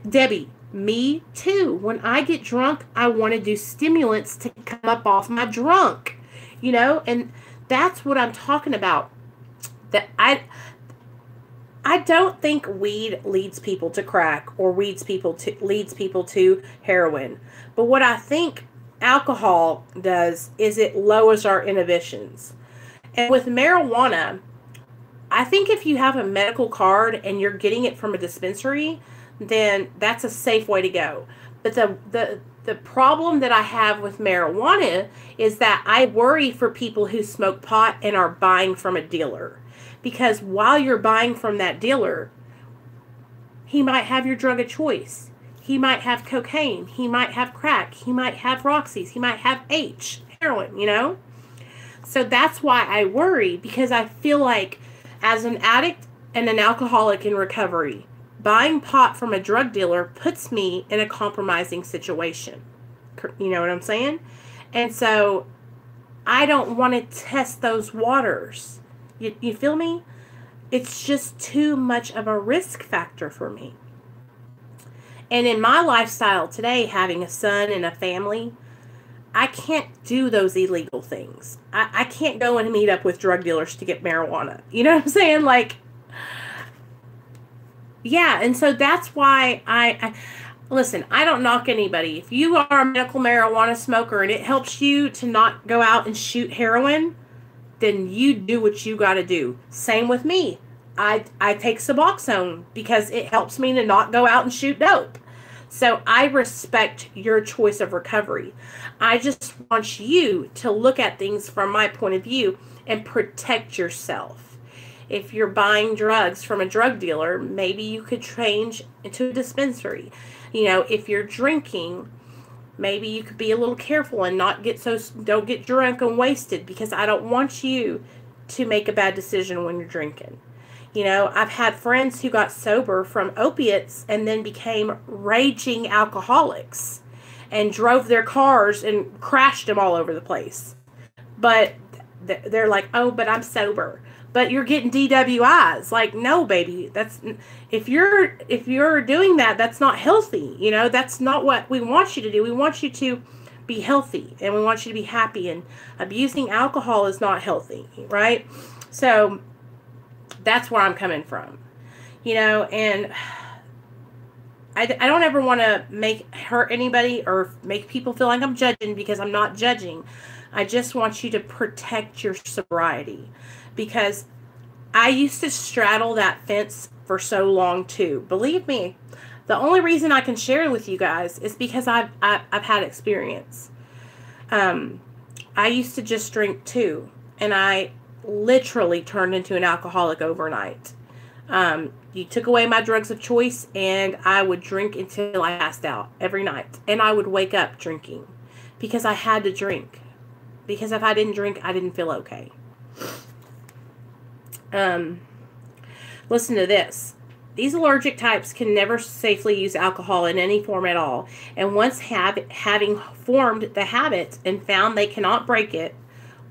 Debbie, me too. When I get drunk, I want to do stimulants to come up off my drunk. You know, and that's what I'm talking about. That I don't think weed leads people to crack or leads people to heroin. But what I think alcohol does is it lowers our inhibitions. And with marijuana, I think if you have a medical card and you're getting it from a dispensary, then that's a safe way to go. But the problem that I have with marijuana is that I worry for people who smoke pot and are buying from a dealer. Because while you're buying from that dealer, he might have your drug of choice. He might have cocaine. He might have crack. He might have Roxy's. He might have heroin, you know? So that's why I worry, because I feel like as an addict and an alcoholic in recovery, buying pot from a drug dealer puts me in a compromising situation. You know what I'm saying? And so I don't want to test those waters. You feel me? It's just too much of a risk factor for me. And in my lifestyle today, having a son and a family, I can't do those illegal things. I can't go and meet up with drug dealers to get marijuana. You know what I'm saying? Like, yeah, and so that's why I listen, I don't knock anybody. If you are a medical marijuana smoker and it helps you to not go out and shoot heroin, then you do what you got to do. Same with me. I take Suboxone because it helps me to not go out and shoot dope. So I respect your choice of recovery. I just want you to look at things from my point of view and protect yourself. If you're buying drugs from a drug dealer, maybe you could change into a dispensary. You know, if you're drinking, maybe you could be a little careful and don't get drunk and wasted, because I don't want you to make a bad decision when you're drinking. You know, I've had friends who got sober from opiates and then became raging alcoholics and drove their cars and crashed them all over the place. But they're like, oh, but I'm sober. But you're getting DWIs. Like, no, baby. That's if you're doing that, that's not healthy. You know, that's not what we want you to do. We want you to be healthy, and we want you to be happy. And abusing alcohol is not healthy, right? So that's where I'm coming from, you know, and I don't ever want to hurt anybody or make people feel like I'm judging, because I'm not judging. I just want you to protect your sobriety, because I used to straddle that fence for so long too. Believe me, the only reason I can share it with you guys is because I've had experience. I used to just drink too, and I literally turned into an alcoholic overnight. You took away my drugs of choice, and I would drink until I passed out every night. And I would wake up drinking because I had to drink. Because if I didn't drink, I didn't feel okay. Listen to this. These allergic types can never safely use alcohol in any form at all. And once having formed the habit and found they cannot break it,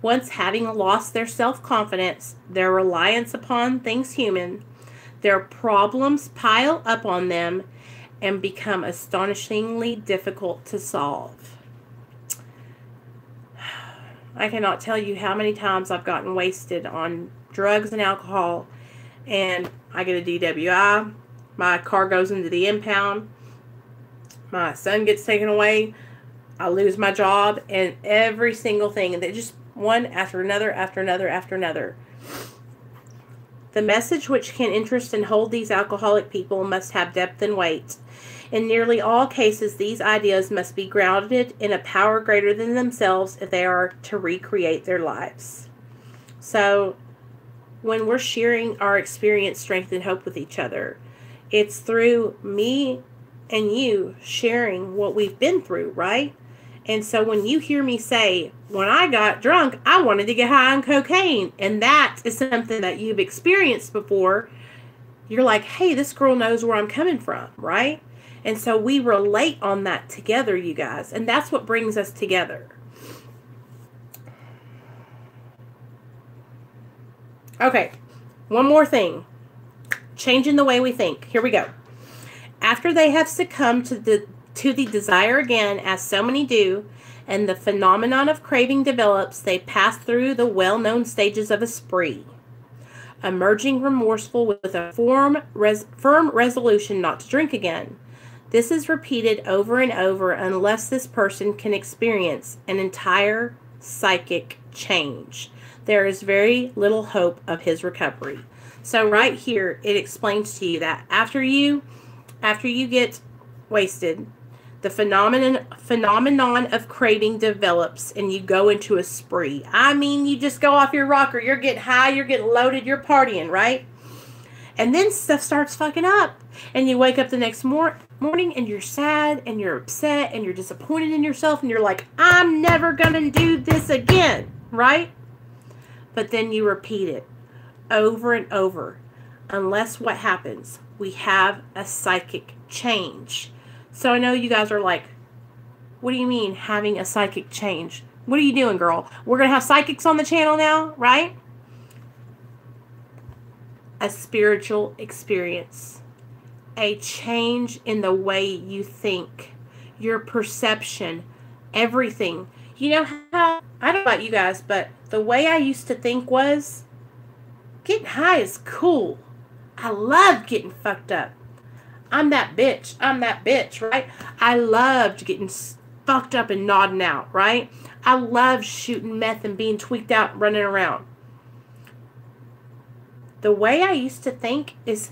once having lost their self-confidence, their reliance upon things human, their problems pile up on them and become astonishingly difficult to solve. I cannot tell you how many times I've gotten wasted on drugs and alcohol, and I get a DWI, my car goes into the impound, my son gets taken away, I lose my job, and every single thing, and they just one after another, after another, after another. The message which can interest and hold these alcoholic people must have depth and weight. In nearly all cases, these ideas must be grounded in a power greater than themselves if they are to recreate their lives. So, when we're sharing our experience, strength, and hope with each other, it's through me and you sharing what we've been through, right? And so when you hear me say, when I got drunk, I wanted to get high on cocaine, and that is something that you've experienced before, you're like, hey, this girl knows where I'm coming from, right? And so we relate on that together, you guys, and that's what brings us together. Okay, one more thing. Changing the way we think. Here we go. After they have succumbed to the desire again, as so many do, and the phenomenon of craving develops, they pass through the well-known stages of a spree, emerging remorseful with a firm resolution not to drink again. This is repeated over and over unless this person can experience an entire psychic change. There is very little hope of his recovery. So right here, it explains to you that after you get wasted, the phenomenon of craving develops and you go into a spree. I mean, you just go off your rocker. You're getting high. You're getting loaded. You're partying, right? And then stuff starts fucking up. And you wake up the next morning and you're sad and you're upset and you're disappointed in yourself. And you're like, I'm never going to do this again, right? but then you repeat it over and over. Unless what happens? We have a psychic change. So I know you guys are like, what do you mean having a psychic change? What are you doing, girl? We're going to have psychics on the channel now, right? A spiritual experience. A change in the way you think. Your perception. Everything. You know how, I don't know about you guys, but the way I used to think was, getting high is cool. I love getting fucked up. I'm that bitch. I'm that bitch, right? I loved getting fucked up and nodding out, right? I loved shooting meth and being tweaked out and running around. The way I used to think is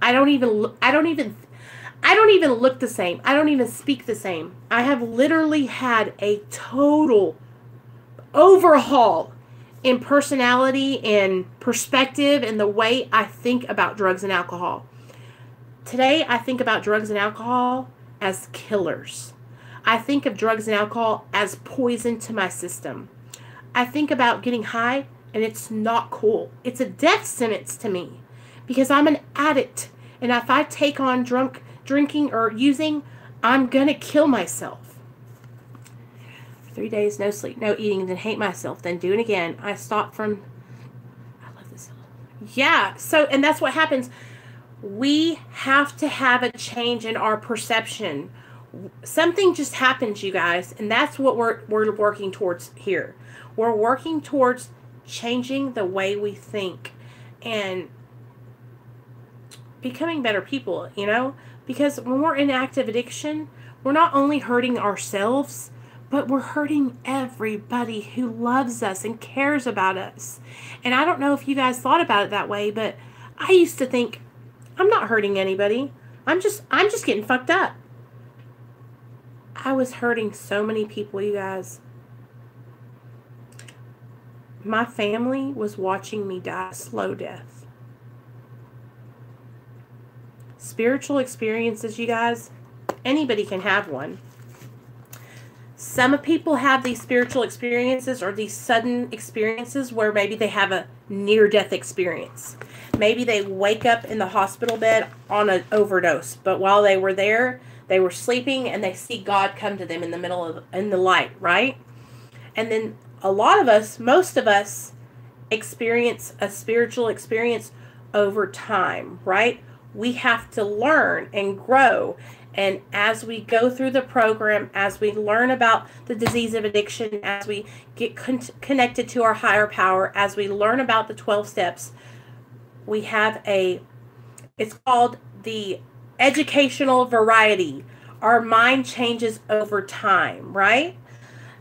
I don't even look the same. I don't even speak the same. I have literally had a total overhaul in personality and perspective and the way I think about drugs and alcohol. Today, I think about drugs and alcohol as killers. I think of drugs and alcohol as poison to my system. I think about getting high, and it's not cool. It's a death sentence to me because I'm an addict. And if I take on drinking or using, I'm going to kill myself. 3 days, no sleep, no eating, then hate myself, then do it again. I love this. Yeah, so, and that's what happens. We have to have a change in our perception. Something just happens, you guys, and that's what we're working towards here. We're working towards changing the way we think and becoming better people, you know? Because when we're in active addiction, we're not only hurting ourselves, but we're hurting everybody who loves us and cares about us. And I don't know if you guys thought about it that way, but I used to think, I'm not hurting anybody. I'm just getting fucked up. I was hurting so many people, you guys. My family was watching me die a slow death. Spiritual experiences, you guys, anybody can have one. Some people have these spiritual experiences or these sudden experiences where maybe they have a near-death experience. Maybe they wake up in the hospital bed on an overdose, but while they were there, they were sleeping and they see God come to them in the light, right? And then a lot of us, most of us, experience a spiritual experience over time, right? We have to learn and grow. And as we go through the program, as we learn about the disease of addiction, as we get connected to our higher power, as we learn about the 12 steps, we have it's called the educational variety. Our mind changes over time, right?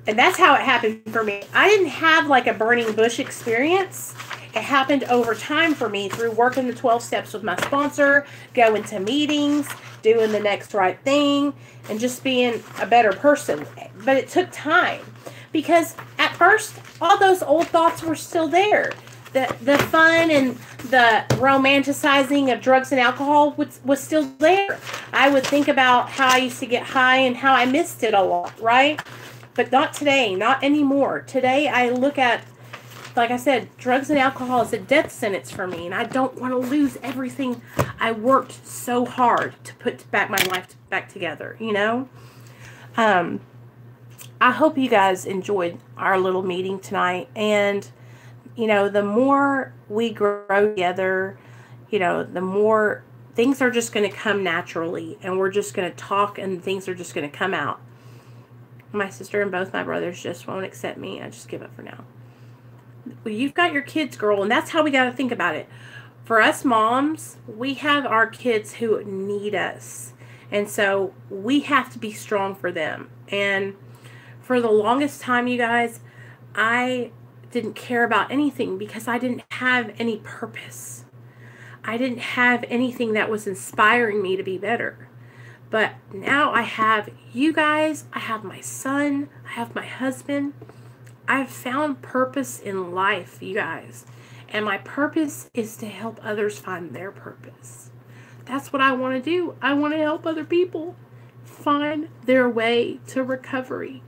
And that's how it happened for me. I didn't have like a burning bush experience. It happened over time for me through working the 12 steps with my sponsor, going to meetings, doing the next right thing, and just being a better person. But it took time because at first, all those old thoughts were still there. The fun and the romanticizing of drugs and alcohol was still there. I would think about how I used to get high and how I missed it a lot, right? But not today, not anymore. Today I look at, like I said, drugs and alcohol is a death sentence for me, and I don't want to lose everything I worked so hard to put back my life back together, you know? I hope you guys enjoyed our little meeting tonight, and you know, the more we grow together, you know, the more things are just going to come naturally, and we're just going to talk and things are just going to come out. My sister and both my brothers just won't accept me. I just give up for now. Well, you've got your kids, girl, and that's how we got to think about it. For us moms, we have our kids who need us, and so we have to be strong for them. And for the longest time, you guys, I didn't care about anything because I didn't have any purpose. I didn't have anything that was inspiring me to be better. But now I have you guys, I have my son, I have my husband. I've found purpose in life, you guys. And my purpose is to help others find their purpose. That's what I want to do. I want to help other people find their way to recovery.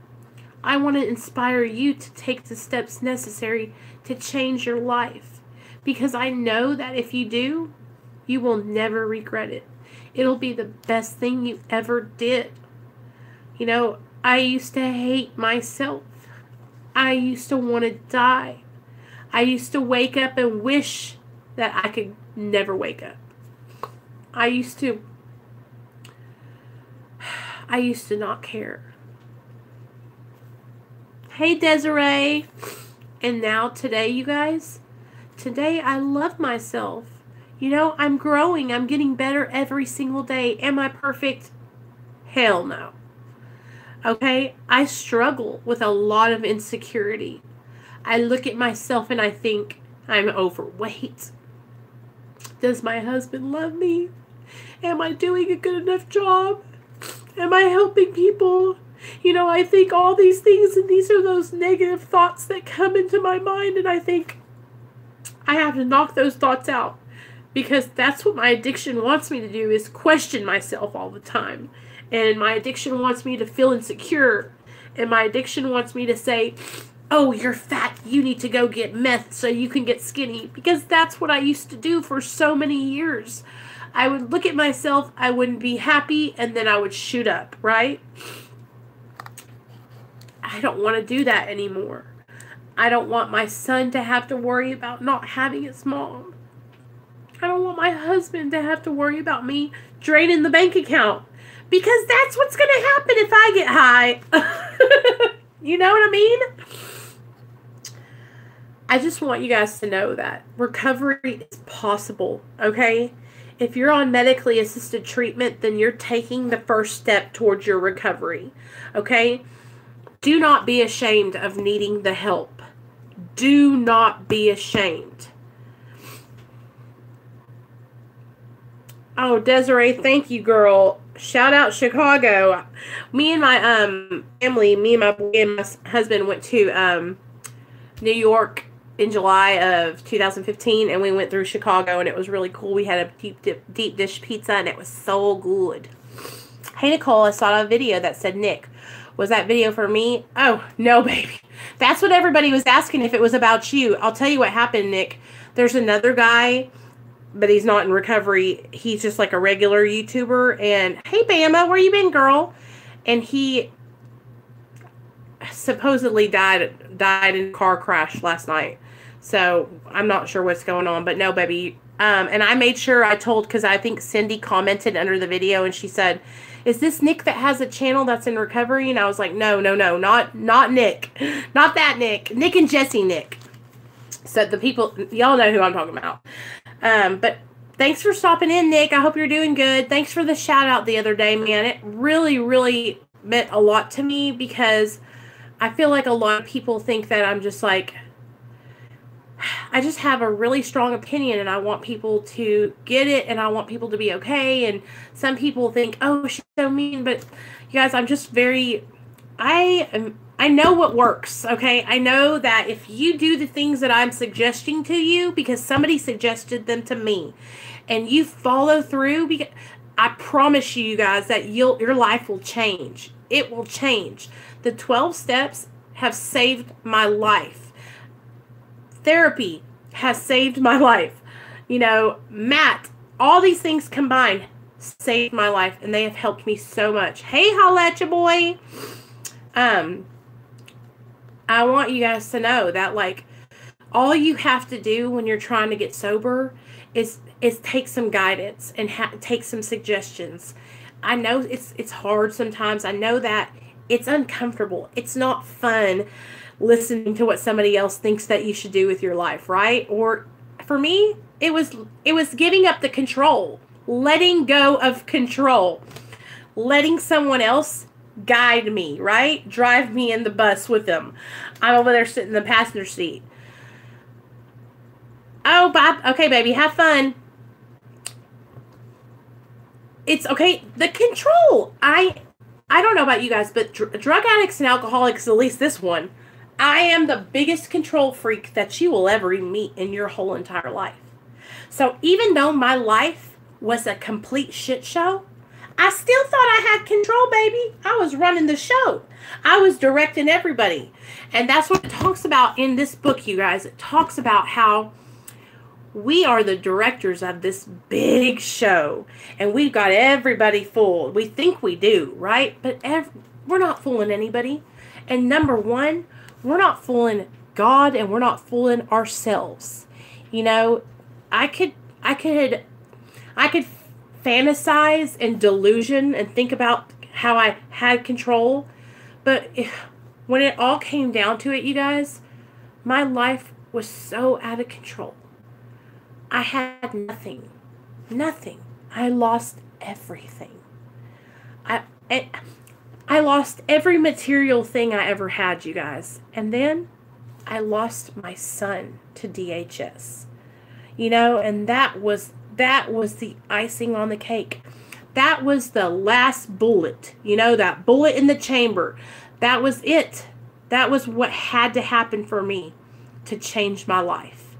I want to inspire you to take the steps necessary to change your life. Because I know that if you do, you will never regret it. It'll be the best thing you ever did. You know, I used to hate myself. I used to want to die. I used to wake up and wish that I could never wake up. I used to not care. Hey, Desiree. And now today, you guys, today I love myself. You know, I'm growing. I'm getting better every single day. Am I perfect? Hell no. Okay? I struggle with a lot of insecurity. I look at myself and I think I'm overweight. Does my husband love me? Am I doing a good enough job? Am I helping people? You know, I think all these things, and these are those negative thoughts that come into my mind, and I think I have to knock those thoughts out, because that's what my addiction wants me to do, is question myself all the time. And my addiction wants me to feel insecure, and my addiction wants me to say, oh, you're fat, you need to go get meth so you can get skinny, because that's what I used to do for so many years. I would look at myself, I wouldn't be happy, and then I would shoot up, right? I don't want to do that anymore. I don't want my son to have to worry about not having his mom. I don't want my husband to have to worry about me draining the bank account, because that's what's going to happen if I get high. You know what I mean? I just want you guys to know that recovery is possible, okay? If you're on medically assisted treatment, then you're taking the first step towards your recovery, okay? Do not be ashamed of needing the help. Do not be ashamed. Oh, Desiree, thank you, girl. Shout out Chicago. Me and my family, me and my boy and my husband went to New York in July of 2015, and we went through Chicago, and it was really cool. We had a deep dish pizza, and it was so good. Hey, Nicole, I saw a video that said Nick. Was that video for me? Oh, no, baby. That's what everybody was asking, if it was about you. I'll tell you what happened, Nick. There's another guy, but he's not in recovery. He's just like a regular YouTuber. And, hey, Bama, where you been, girl? And he supposedly died in a car crash last night. So, I'm not sure what's going on. But, no, baby. And I made sure I told, because I think Cindy commented under the video, and she said, is this Nick that has a channel that's in recovery? And I was like, no, not Nick. Not that Nick. Nick and Jesse Nick. So the people, y'all know who I'm talking about. But thanks for stopping in, Nick. I hope you're doing good. Thanks for the shout out the other day, man. It really, really meant a lot to me, because I feel like a lot of people think that I'm just like, I just have a really strong opinion, and I want people to get it, and I want people to be okay. And some people think, oh, she's so mean. But you guys, I'm just very, I know what works, okay? I know that if you do the things that I'm suggesting to you, because somebody suggested them to me, and you follow through, because I promise you guys that your life will change. It will change. The 12 steps have saved my life. Therapy has saved my life. You know, Matt, all these things combined saved my life, and they have helped me so much. Hey, holla at ya, boy. I want you guys to know that, like, all you have to do when you're trying to get sober is take some guidance and take some suggestions. I know it's hard sometimes. I know that it's uncomfortable. It's not fun listening to what somebody else thinks that you should do with your life, right? Or for me, it was giving up the control, letting go of control, letting someone else guide me, right? Drive me in the bus with them. I'm over there sitting in the passenger seat. Oh, Bob. Okay, baby, have fun. It's okay. The control. I don't know about you guys, but drug addicts and alcoholics, at least this one, I am the biggest control freak that you will ever meet in your whole entire life. So even though my life was a complete shit show, I still thought I had control, baby. I was running the show. I was directing everybody. And that's what it talks about in this book, you guys. It talks about how we are the directors of this big show. And we've got everybody fooled. We think we do, right? But we're not fooling anybody. And number one, we're not fooling God, and we're not fooling ourselves. You know, I could fantasize and delusion and think about how I had control, but when it all came down to it, you guys, my life was so out of control. I had nothing. I lost everything. I lost every material thing I ever had, you guys. And then I lost my son to DHS. You know, and that was the icing on the cake. That was the last bullet. You know, that bullet in the chamber. That was it. That was what had to happen for me to change my life.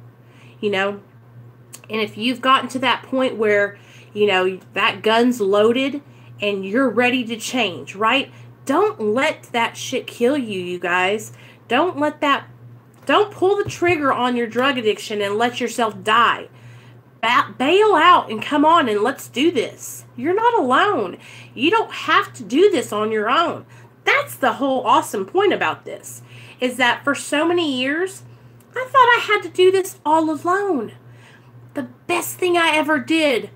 You know, and if you've gotten to that point where, you know, that gun's loaded and you're ready to change, right? Don't let that shit kill you, you guys. Don't pull the trigger on your drug addiction and let yourself die. Bail out and come on and let's do this. You're not alone. You don't have to do this on your own. That's the whole awesome point about this, is that for so many years, I thought I had to do this all alone. The best thing I ever did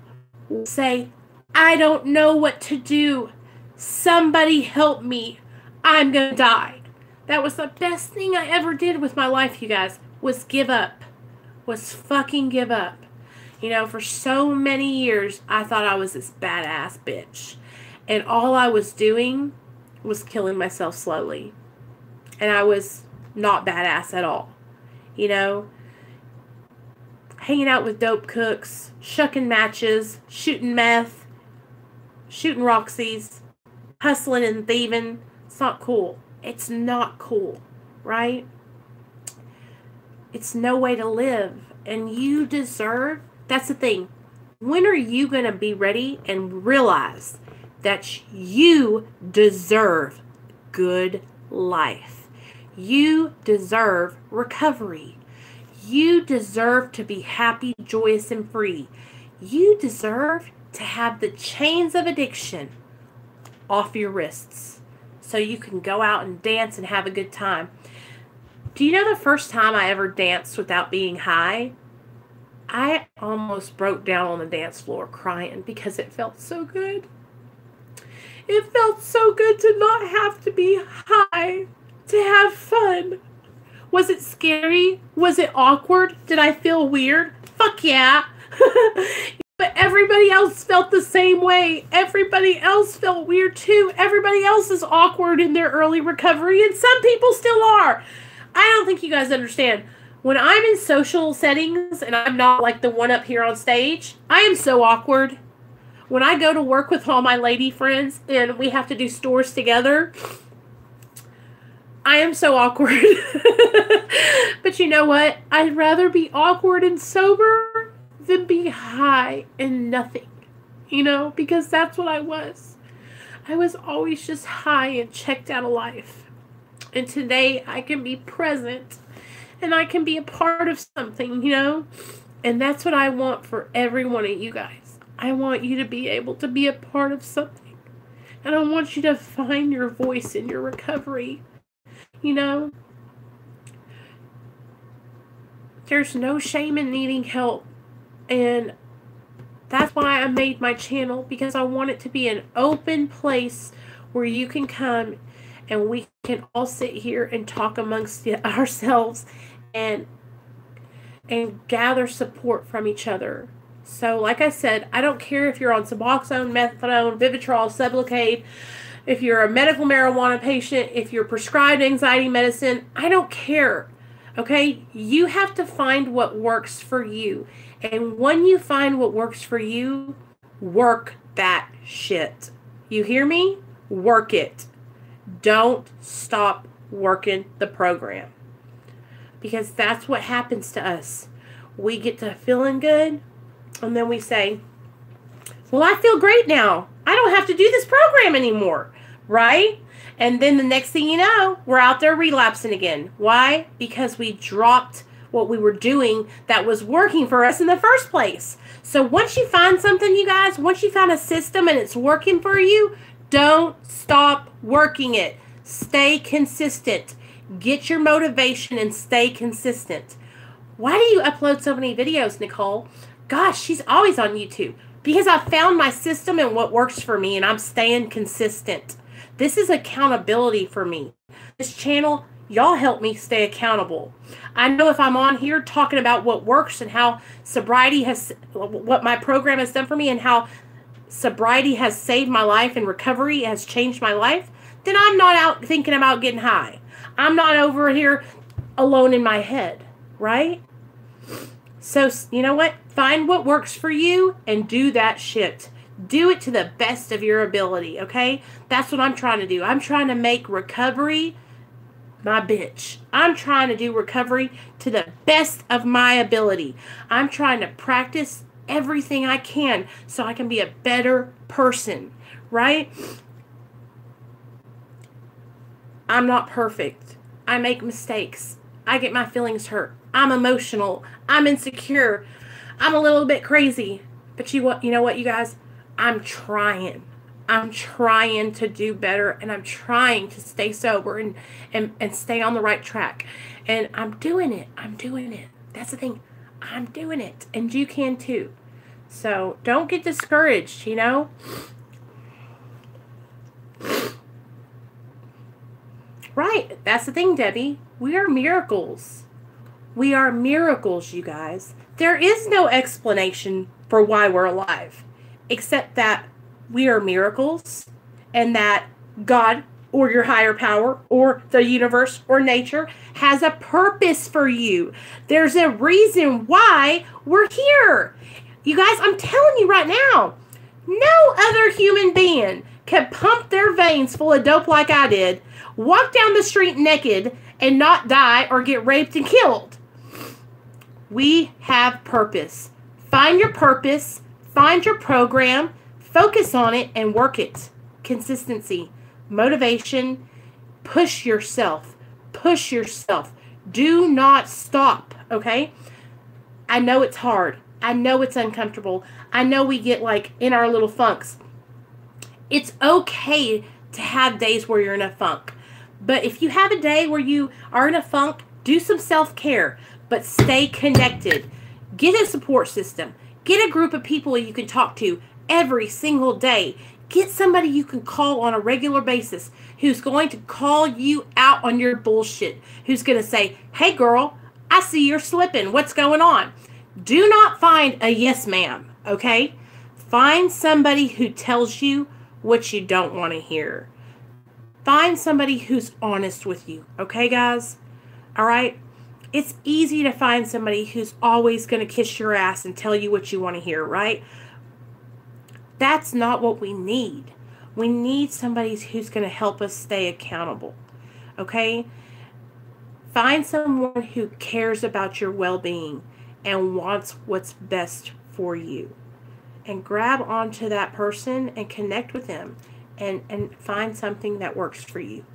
was say, I don't know what to do. Somebody help me. I'm going to die. That was the best thing I ever did with my life, you guys, was give up. Was fucking give up. You know, for so many years, I thought I was this badass bitch. And all I was doing was killing myself slowly. And I was not badass at all. You know, hanging out with dope cooks, shucking matches, shooting meth, shooting Roxy's, hustling and thieving. It's not cool. It's not cool, right? It's no way to live. And you deserve, that's the thing. When are you going to be ready and realize that you deserve good life? You deserve recovery. You deserve to be happy, joyous, and free. You deserve to have the chains of addiction off your wrists so you can go out and dance and have a good time. Do you know the first time I ever danced without being high? I almost broke down on the dance floor crying because it felt so good. It felt so good to not have to be high, to have fun. Was it scary? Was it awkward? Did I feel weird? Fuck yeah. But everybody else felt the same way. Everybody else felt weird too. Everybody else is awkward in their early recovery, and some people still are. I don't think you guys understand. When I'm in social settings and I'm not like the one up here on stage, I am so awkward. When I go to work with all my lady friends and we have to do stores together, I am so awkward. But you know what? I'd rather be awkward and sober than be high and nothing. You know, because that's what I was. I was always just high and checked out of life. And today I can be present and I can be a part of something, you know? And that's what I want for every one of you guys. I want you to be able to be a part of something. And I want you to find your voice in your recovery. You know? There's no shame in needing help. And that's why I made my channel, because I want it to be an open place where you can come and we can all sit here and talk amongst ourselves and gather support from each other. So like I said, I don't care if you're on Suboxone, methadone, Vivitrol, Sublocade, if you're a medical marijuana patient, if you're prescribed anxiety medicine, I don't care. Okay? You have to find what works for you. And when you find what works for you, work that shit. You hear me? Work it. Don't stop working the program. Because that's what happens to us. We get to feeling good, and then we say, well, I feel great now. I don't have to do this program anymore, right? And then the next thing you know, we're out there relapsing again. Why? Because we dropped what we were doing that was working for us in the first place. So once you find something, you guys, once you find a system and it's working for you, don't stop working it. Stay consistent. Get your motivation and stay consistent. Why do you upload so many videos, Nicole? Gosh, she's always on YouTube. Because I found my system and what works for me, and I'm staying consistent. This is accountability for me. This channel, y'all help me stay accountable. I know if I'm on here talking about what works and how sobriety has, what my program has done for me and how sobriety has saved my life and recovery has changed my life, then I'm not out thinking about getting high. I'm not over here alone in my head, right? So, you know what? Find what works for you and do that shit. Do it to the best of your ability, okay? That's what I'm trying to do. I'm trying to make recovery my bitch. I'm trying to do recovery to the best of my ability. I'm trying to practice everything I can so I can be a better person, right? I'm not perfect. I make mistakes. I get my feelings hurt. I'm emotional. I'm insecure. I'm a little bit crazy. But you know what, you guys? I'm trying. I'm trying to do better, and I'm trying to stay sober and stay on the right track. And I'm doing it. I'm doing it. That's the thing. I'm doing it. And you can too. So don't get discouraged, you know? Right. That's the thing, Debbie. We are miracles. We are miracles, you guys. There is no explanation for why we're alive, except that we are miracles and that God or your higher power or the universe or nature has a purpose for you. There's a reason why we're here. You guys, I'm telling you right now, no other human being can pump their veins full of dope like I did, walk down the street naked, and not die or get raped and killed. We have purpose. Find your purpose, find your program, focus on it, and work it. Consistency, motivation, push yourself. Push yourself. Do not stop, okay? I know it's hard. I know it's uncomfortable. I know we get like in our little funks. It's okay to have days where you're in a funk. But if you have a day where you are in a funk, do some self-care, but stay connected. Get a support system. Get a group of people you can talk to every single day. Get somebody you can call on a regular basis who's going to call you out on your bullshit. Who's going to say, hey girl, I see you're slipping. What's going on? Do not find a yes ma'am, okay? Find somebody who tells you what you don't want to hear. Find somebody who's honest with you, okay, guys? All right? It's easy to find somebody who's always going to kiss your ass and tell you what you want to hear, right? That's not what we need. We need somebody who's going to help us stay accountable, okay? Find someone who cares about your well-being and wants what's best for you. And grab onto that person and connect with them and find something that works for you.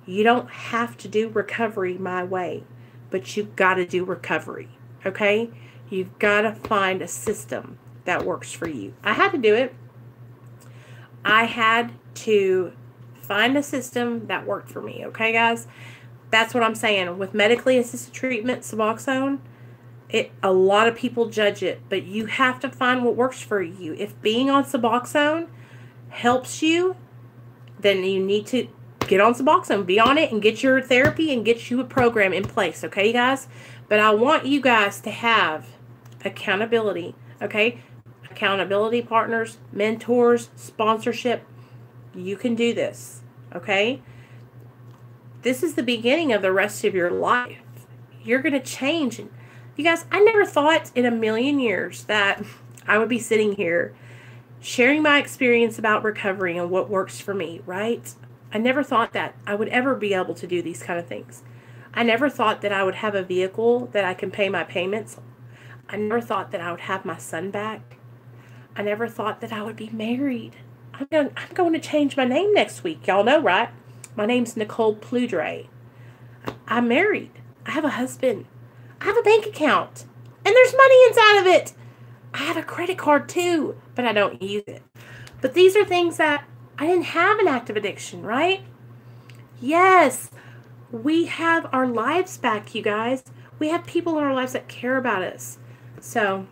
You don't have to do recovery my way, but you've got to do recovery, okay? You've got to find a system that works for you. I had to do it. I had to find a system that worked for me, okay, guys? That's what I'm saying. With medically assisted treatment, Suboxone, a lot of people judge it, but you have to find what works for you. If being on Suboxone helps you, then you need to get on Suboxone, be on it, and get your therapy and get you a program in place, okay, guys? But I want you guys to have accountability, okay? Accountability partners, mentors, sponsorship. You can do this, okay? This is the beginning of the rest of your life. You're going to change. You guys, I never thought in a million years that I would be sitting here sharing my experience about recovery and what works for me, right? I never thought that I would ever be able to do these kind of things. I never thought that I would have a vehicle that I can pay my payments. I never thought that I would have my son back. I never thought that I would be married. I'm going to change my name next week. Y'all know, right? My name's Nicole Pludre. I'm married. I have a husband. I have a bank account. And there's money inside of it. I have a credit card too, but I don't use it. But these are things that I didn't have an active addiction, right? Yes, we have our lives back, you guys. We have people in our lives that care about us. So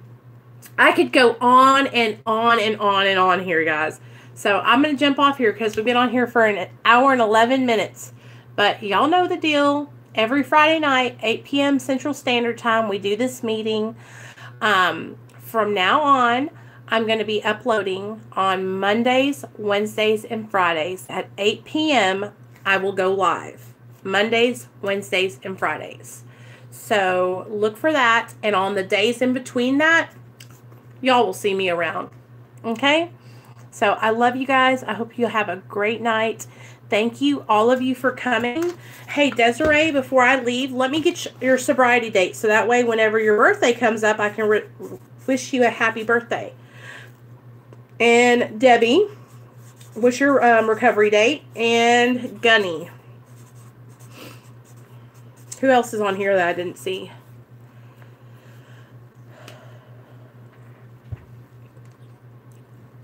I could go on and on and on and on here, guys. So I'm going to jump off here because we've been on here for an hour and 11 minutes. But y'all know the deal. Every Friday night, 8 p.m. Central Standard Time, we do this meeting. From now on, I'm going to be uploading on Mondays, Wednesdays, and Fridays. At 8 p.m., I will go live. Mondays, Wednesdays, and Fridays. So look for that. And on the days in between that, y'all will see me around. Okay? So I love you guys. I hope you have a great night. Thank you, all of you, for coming. Hey, Desiree, before I leave, let me get your sobriety date. So that way, whenever your birthday comes up, I can wish you a happy birthday. And Debbie, what's your recovery date? And Gunny. Who else is on here that I didn't see?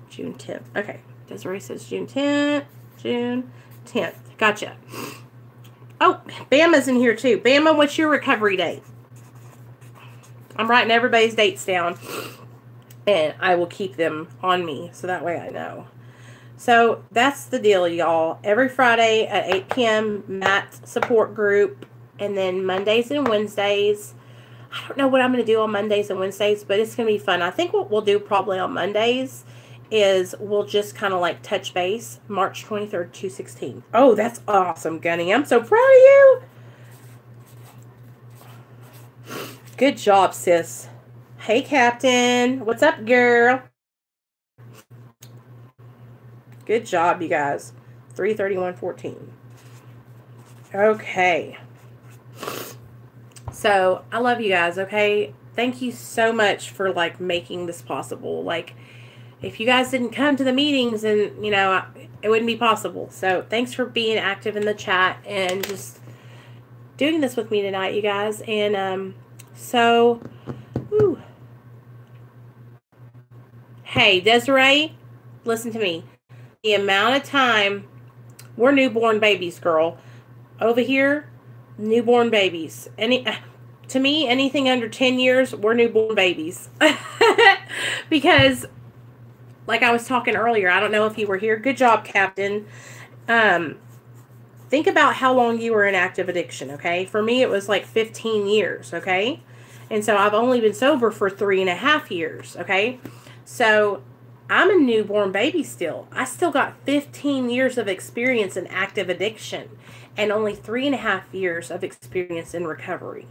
June 10th. Okay. Desiree says June 10th. June 10th. Gotcha. Oh, Bama's in here too. Bama, what's your recovery date? I'm writing everybody's dates down. And I will keep them on me so that way I know. So that's the deal, y'all. Every Friday at 8 p.m. Matt support group. And then Mondays and Wednesdays. I don't know what I'm going to do on Mondays and Wednesdays, but it's going to be fun. I think what we'll do probably on Mondays is we'll just kind of like touch base. March 23rd, 2016. Oh, that's awesome, Gunny. I'm so proud of you. Good job, sis. Hey, Captain. What's up, girl? Good job, you guys. 3/31/14. Okay. So, I love you guys, okay? Thank you so much for, like, making this possible. Like, if you guys didn't come to the meetings, and, you know, it wouldn't be possible. So, thanks for being active in the chat and just doing this with me tonight, you guys. And, so, whew. Hey, Desiree, listen to me. The amount of time, we're newborn babies, girl. Over here, newborn babies. To me, anything under 10 years, we're newborn babies. Because, like I was talking earlier, I don't know if you were here. Good job, Captain. Think about how long you were in active addiction, okay? For me, it was like 15 years, okay? And so I've only been sober for 3.5 years, okay? So I'm a newborn baby still. I still got 15 years of experience in active addiction and only 3.5 years of experience in recovery.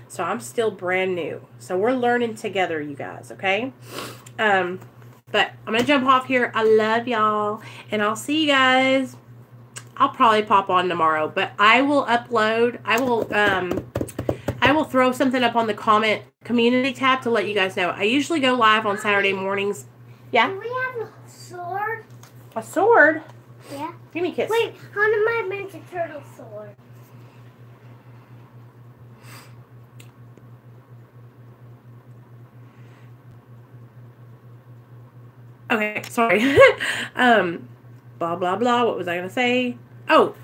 So I'm still brand new. So we're learning together, you guys, okay? But I'm going to jump off here. I love y'all. And I'll see you guys. I'll probably pop on tomorrow. But I will upload. I will throw something up on the comment community tab to let you guys know. I usually go live on Saturday mornings. Yeah? Do we have a sword? A sword? Yeah. Give me a kiss. Wait, how am I meant to turtle sword? Okay, sorry. Blah, blah, blah. What was I going to say? Oh,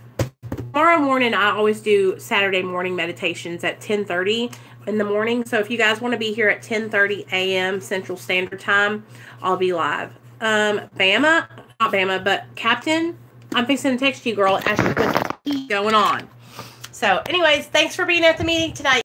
tomorrow morning, I always do Saturday morning meditations at 10:30 in the morning. So if you guys want to be here at 10:30 a.m. Central Standard Time, I'll be live. Bama, not Bama, but Captain, I'm fixing to text you, girl, as what's going on. So anyways, thanks for being at the meeting tonight.